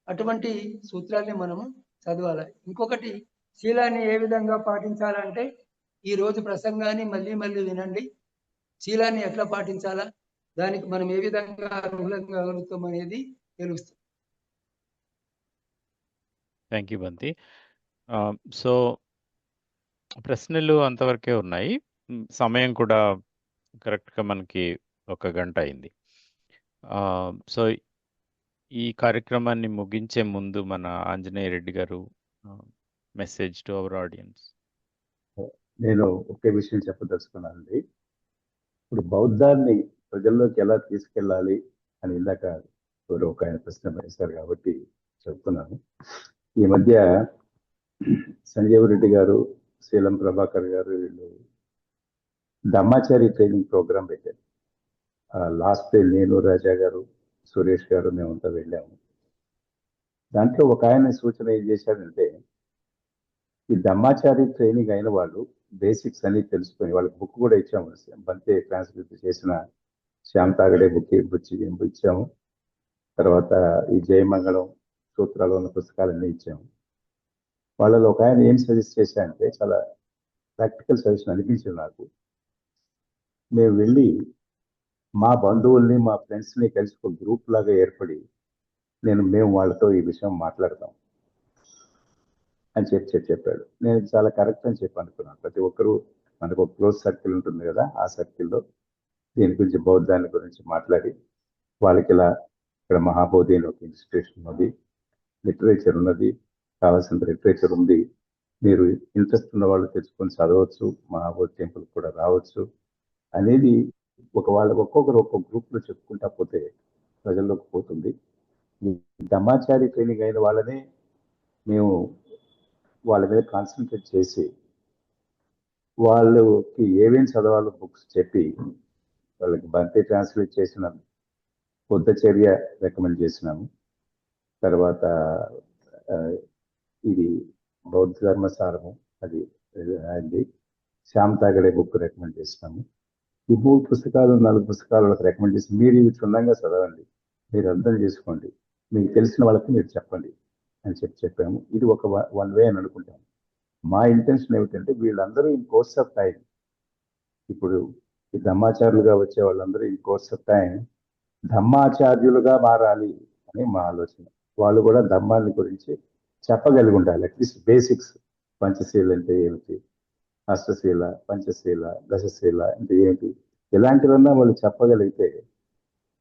అటువంటి సూత్రాల్ని మనము చదవాలి. ఇంకొకటి, శీలాన్ని ఏ విధంగా పాటించాలంటే ఈ రోజు ప్రసంగాన్ని మళ్ళీ మళ్ళీ వినండి. శీలాన్ని ఎట్లా పాటించాలా, దానికి మనం ఏ విధంగా అనుకూలంగా కలుగుతాం అనేది తెలుస్తుంది. థ్యాంక్ యూ బంతి. సో ప్రశ్నలు అంతవరకే ఉన్నాయి. సమయం కూడా కరెక్ట్గా మనకి 1 గంట అయింది. సో ఈ కార్యక్రమాన్ని ముగించే ముందు మన ఆంజనేయ రెడ్డి గారు మెసేజ్ టు అవర్ ఆడియన్స్. నేను ఒకే విషయం చెప్పదలుచుకున్నానండి. ఇప్పుడు బౌద్ధాన్ని ప్రజల్లోకి ఎలా తీసుకెళ్ళాలి అని ఇందాక ఒక ఆయన ప్రశ్న వేశారు కాబట్టి చెప్తున్నాను. ఈ మధ్య సంజీవ్ రెడ్డి గారు, శీలం ప్రభాకర్ గారు వీళ్ళు ధమ్మాచారి ట్రైనింగ్ ప్రోగ్రాం పెట్టారు. లాస్ట్ డే నేను, రాజా గారు, సురేష్ గారు మేమంతా వెళ్ళాము. దాంట్లో ఒక ఆయన సూచన ఏం చేశాడంటే, ఈ ధమ్మాచారి ట్రైనింగ్ అయిన వాళ్ళు బేసిక్స్ అన్ని తెలుసుకొని వాళ్ళకి బుక్ కూడా ఇచ్చాము. బంతే ట్రాన్స్లేట్ చేసిన శ్యామ్ తాగడే బుక్ ఇచ్చాము. తర్వాత ఈ జయమంగళం సూత్రాలు ఉన్న పుస్తకాలన్నీ ఇచ్చాము. వాళ్ళలో ఒక ఆయన ఏం సజెస్ట్ చేశారంటే, చాలా ప్రాక్టికల్ సజెషన్ అనిపించింది నాకు. మేము వెళ్ళి మా బంధువుల్ని మా ఫ్రెండ్స్ని కలిసి ఒక గ్రూప్ లాగా ఏర్పడి మేము వాళ్ళతో ఈ విషయం మాట్లాడతాం అని చెప్పాడు. నేను చాలా కరెక్ట్ అని చెప్పి అనుకున్నాను. ప్రతి ఒక్కరూ మనకు ఒక క్లోజ్ సర్కిల్ ఉంటుంది కదా, ఆ సర్కిల్లో దీని గురించి బౌద్ధాన్ని గురించి మాట్లాడి వాళ్ళకి ఇలా ఇక్కడ మహాబోధి అని ఒక ఇన్స్టిట్యూషన్ ఉన్నది, లిటరేచర్ ఉన్నది, కావాల్సిన లిటరేచర్ ఉంది, మీరు ఇంట్రెస్ట్ ఉన్న వాళ్ళు తెచ్చుకొని చదవచ్చు, మహాబోధి టెంపుల్ కూడా రావచ్చు అనేది ఒక్కొక్కరు ఒక్కొక్క గ్రూప్లో చెప్పుకుంటా పోతే ప్రజల్లోకి పోతుంది. ఈ ధమ్మాచారి ట్రైనింగ్ అయిన వాళ్ళనే మేము వాళ్ళ మీద కాన్సన్ట్రేట్ చేసి వాళ్ళకి ఏమేమి చదవాలో బుక్స్ చెప్పి వాళ్ళకి బంతే ట్రాన్స్లేట్ చేసిన బుద్ధచర్య రికమెండ్ చేసినాము. తర్వాత ఇది బౌద్ధ ధర్మసారము అది అయింది. శ్యామ్ తాగడే బుక్ రికమెండ్ చేసినాము. ఈ 3 పుస్తకాలు 4 పుస్తకాలు వాళ్ళకి రికమెండ్ చేసి మీరు ఇవి క్షుణ్ణంగా చదవండి, మీరు అర్థం చేసుకోండి, మీకు తెలిసిన వాళ్ళకి మీరు చెప్పండి అని చెప్పాము. ఇది ఒక వన్ వే అని అనుకుంటాము. మా ఇంటెన్షన్ ఏమిటంటే వీళ్ళందరూ ఇన్ కోర్స్ ఆఫ్ టైం, ఇప్పుడు ఈ ధమ్మాచార్యులుగా వచ్చే వాళ్ళందరూ ఇన్ కోర్స్ ఆఫ్ టైం ధమ్మాచార్యులుగా మారాలి అని మా ఆలోచన. వాళ్ళు కూడా ధమ్మాన్ని గురించి చెప్పగలిగి ఉండాలి. అట్లీస్ట్ బేసిక్స్, పంచశీల అంటే ఏమిటి, అష్టశీల, పంచశీల, దశశీల అంటే ఏంటి, ఇలాంటివన్నా వాళ్ళు చెప్పగలిగితే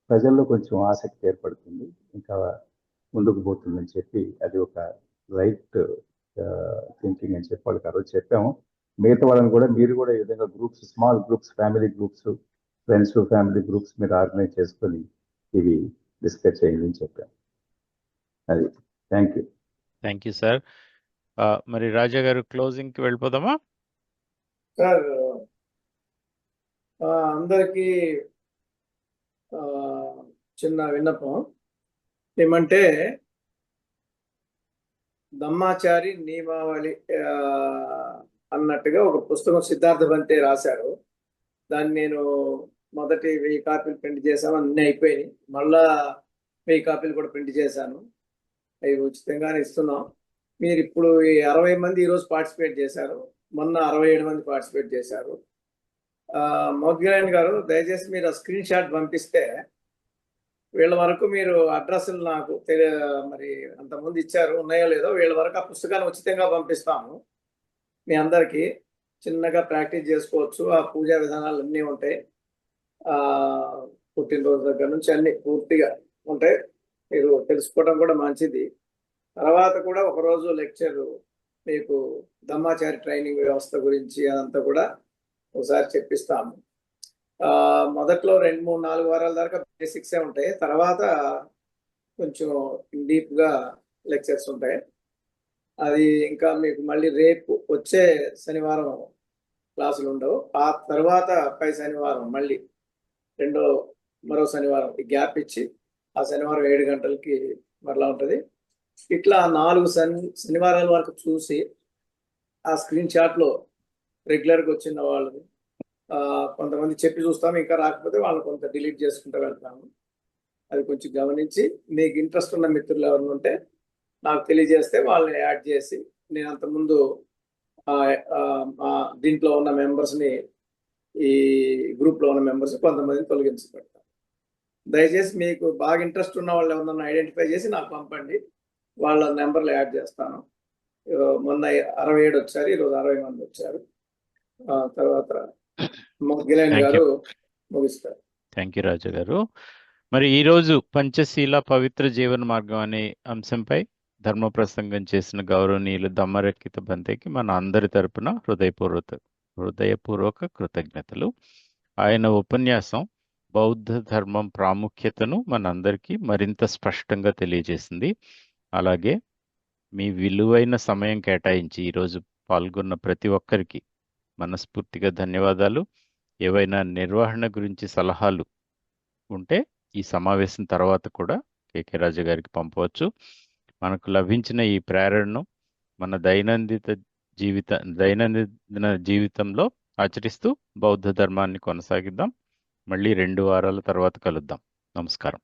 ప్రజల్లో కొంచెం ఆసక్తి ఏర్పడుతుంది, ఇంకా ముందుకు పోతుందని చెప్పి అది ఒక రైట్ థింకింగ్ అని చెప్పి వాళ్ళకి ఆ రోజు చెప్పాము. మిగతా వాళ్ళని కూడా మీరు కూడా ఈ విధంగా groups, small groups, family groups, friends family groups మీరు ఆర్గనైజ్ చేసుకొని ఇవి డిస్కస్ చేయండి అని చెప్పాము. అది. Thank you. Thank you sir. మరి రాజా గారు క్లోజింగ్కి వెళ్ళిపోదామా? సార్, అందరికీ చిన్న విన్నపం ఏమంటే, ధమ్మాచారి నియమావళి అన్నట్టుగా ఒక పుస్తకం సిద్ధార్థ బంతే రాశారు. దాన్ని నేను మొదటి 1000 కాపీలు ప్రింట్ చేశాను, అన్నీ అయిపోయినాయి. మళ్ళా 1000 కాపీలు కూడా ప్రింట్ చేశాను. అవి ఉచితంగానే ఇస్తున్నాం. మీరు ఇప్పుడు 60 మంది ఈరోజు పార్టిసిపేట్ చేశారు, మొన్న 67 మంది పార్టిసిపేట్ చేశారు. మోద్గిరాయన్ గారు, దయచేసి మీరు ఆ స్క్రీన్ షాట్ పంపిస్తే వీళ్ళ వరకు మీరు అడ్రస్లు నాకు మరి అంతకుముందు ఇచ్చారు, ఉన్నాయో లేదో, వీళ్ళ వరకు ఆ పుస్తకాన్ని ఉచితంగా పంపిస్తాము. మీ అందరికీ చిన్నగా ప్రాక్టీస్ చేసుకోవచ్చు. ఆ పూజా విధానాలు అన్నీ ఉంటాయి, పుట్టినరోజు దగ్గర నుంచి అన్ని పూర్తిగా ఉంటాయి. మీరు తెలుసుకోవడం కూడా మంచిది. తర్వాత కూడా ఒకరోజు లెక్చర్ మీకు ధమ్మాచారి ట్రైనింగ్ వ్యవస్థ గురించి అదంతా కూడా ఒకసారి చెప్పిస్తాము. మొదట్లో 2, 3, 4 వారాల దాకా బేసిక్సే ఉంటాయి. తర్వాత కొంచెం డీప్గా లెక్చర్స్ ఉంటాయి. అది ఇంకా మీకు మళ్ళీ రేపు వచ్చే శనివారం క్లాసులు ఉండవు. ఆ తర్వాత పై శనివారం మళ్ళీ మరో శనివారం గ్యాప్ ఇచ్చి ఆ శనివారం 7 గంటలకి మరలా ఉంటుంది. ఇట్లా 4 శనివారాల వరకు చూసి ఆ స్క్రీన్ షాట్లో రెగ్యులర్గా వచ్చిన వాళ్ళని కొంతమంది చెప్పి చూస్తాము, ఇంకా రాకపోతే వాళ్ళని కొంత డిలీట్ చేసుకుంటూ వెళ్తాము. అది కొంచెం గమనించి మీకు ఇంట్రెస్ట్ ఉన్న మిత్రులు ఎవరు ఉంటే నాకు తెలియజేస్తే వాళ్ళని యాడ్ చేసి, నేను అంతకుముందు దీంట్లో ఉన్న మెంబర్స్ని, ఈ గ్రూప్లో ఉన్న మెంబర్స్ కొంతమందిని తొలగించి పెడతాను. దయచేసి మీకు బాగా ఇంట్రెస్ట్ ఉన్న వాళ్ళు ఎవరన్నా ఐడెంటిఫై చేసి నాకు పంపండి, వాళ్ళ నెంబర్లు యాడ్ చేస్తాను. మొన్న 67 వచ్చారు, ఈరోజు 60 మంది వచ్చారు. తర్వాత గిలైన్ గారు ముగిస్తారు. థ్యాంక్ యూ రాజా గారు. మరి ఈరోజు పంచశీల పవిత్ర జీవన మార్గం అనే అంశంపై ధర్మ ప్రసంగం చేసిన గౌరవనీయులు దమ్మరెక్కిత బంతేకి మన అందరి తరపున హృదయపూర్వక కృతజ్ఞతలు. ఆయన ఉపన్యాసం బౌద్ధ ధర్మం ప్రాముఖ్యతను మనందరికీ మరింత స్పష్టంగా తెలియజేసింది. అలాగే మీ విలువైన సమయం కేటాయించి ఈరోజు పాల్గొన్న ప్రతి ఒక్కరికి మనస్ఫూర్తిగా ధన్యవాదాలు. ఏవైనా నిర్వహణ గురించి సలహాలు ఉంటే ఈ సమావేశం తర్వాత కూడా కేకే రాజు గారికి పంపవచ్చు. మనకు లభించిన ఈ ప్రేరణను మన దైనందిన జీవితంలో ఆచరిస్తూ బౌద్ధ ధర్మాన్ని కొనసాగిద్దాం. మళ్ళీ 2 వారాల తర్వాత కలుద్దాం. నమస్కారం.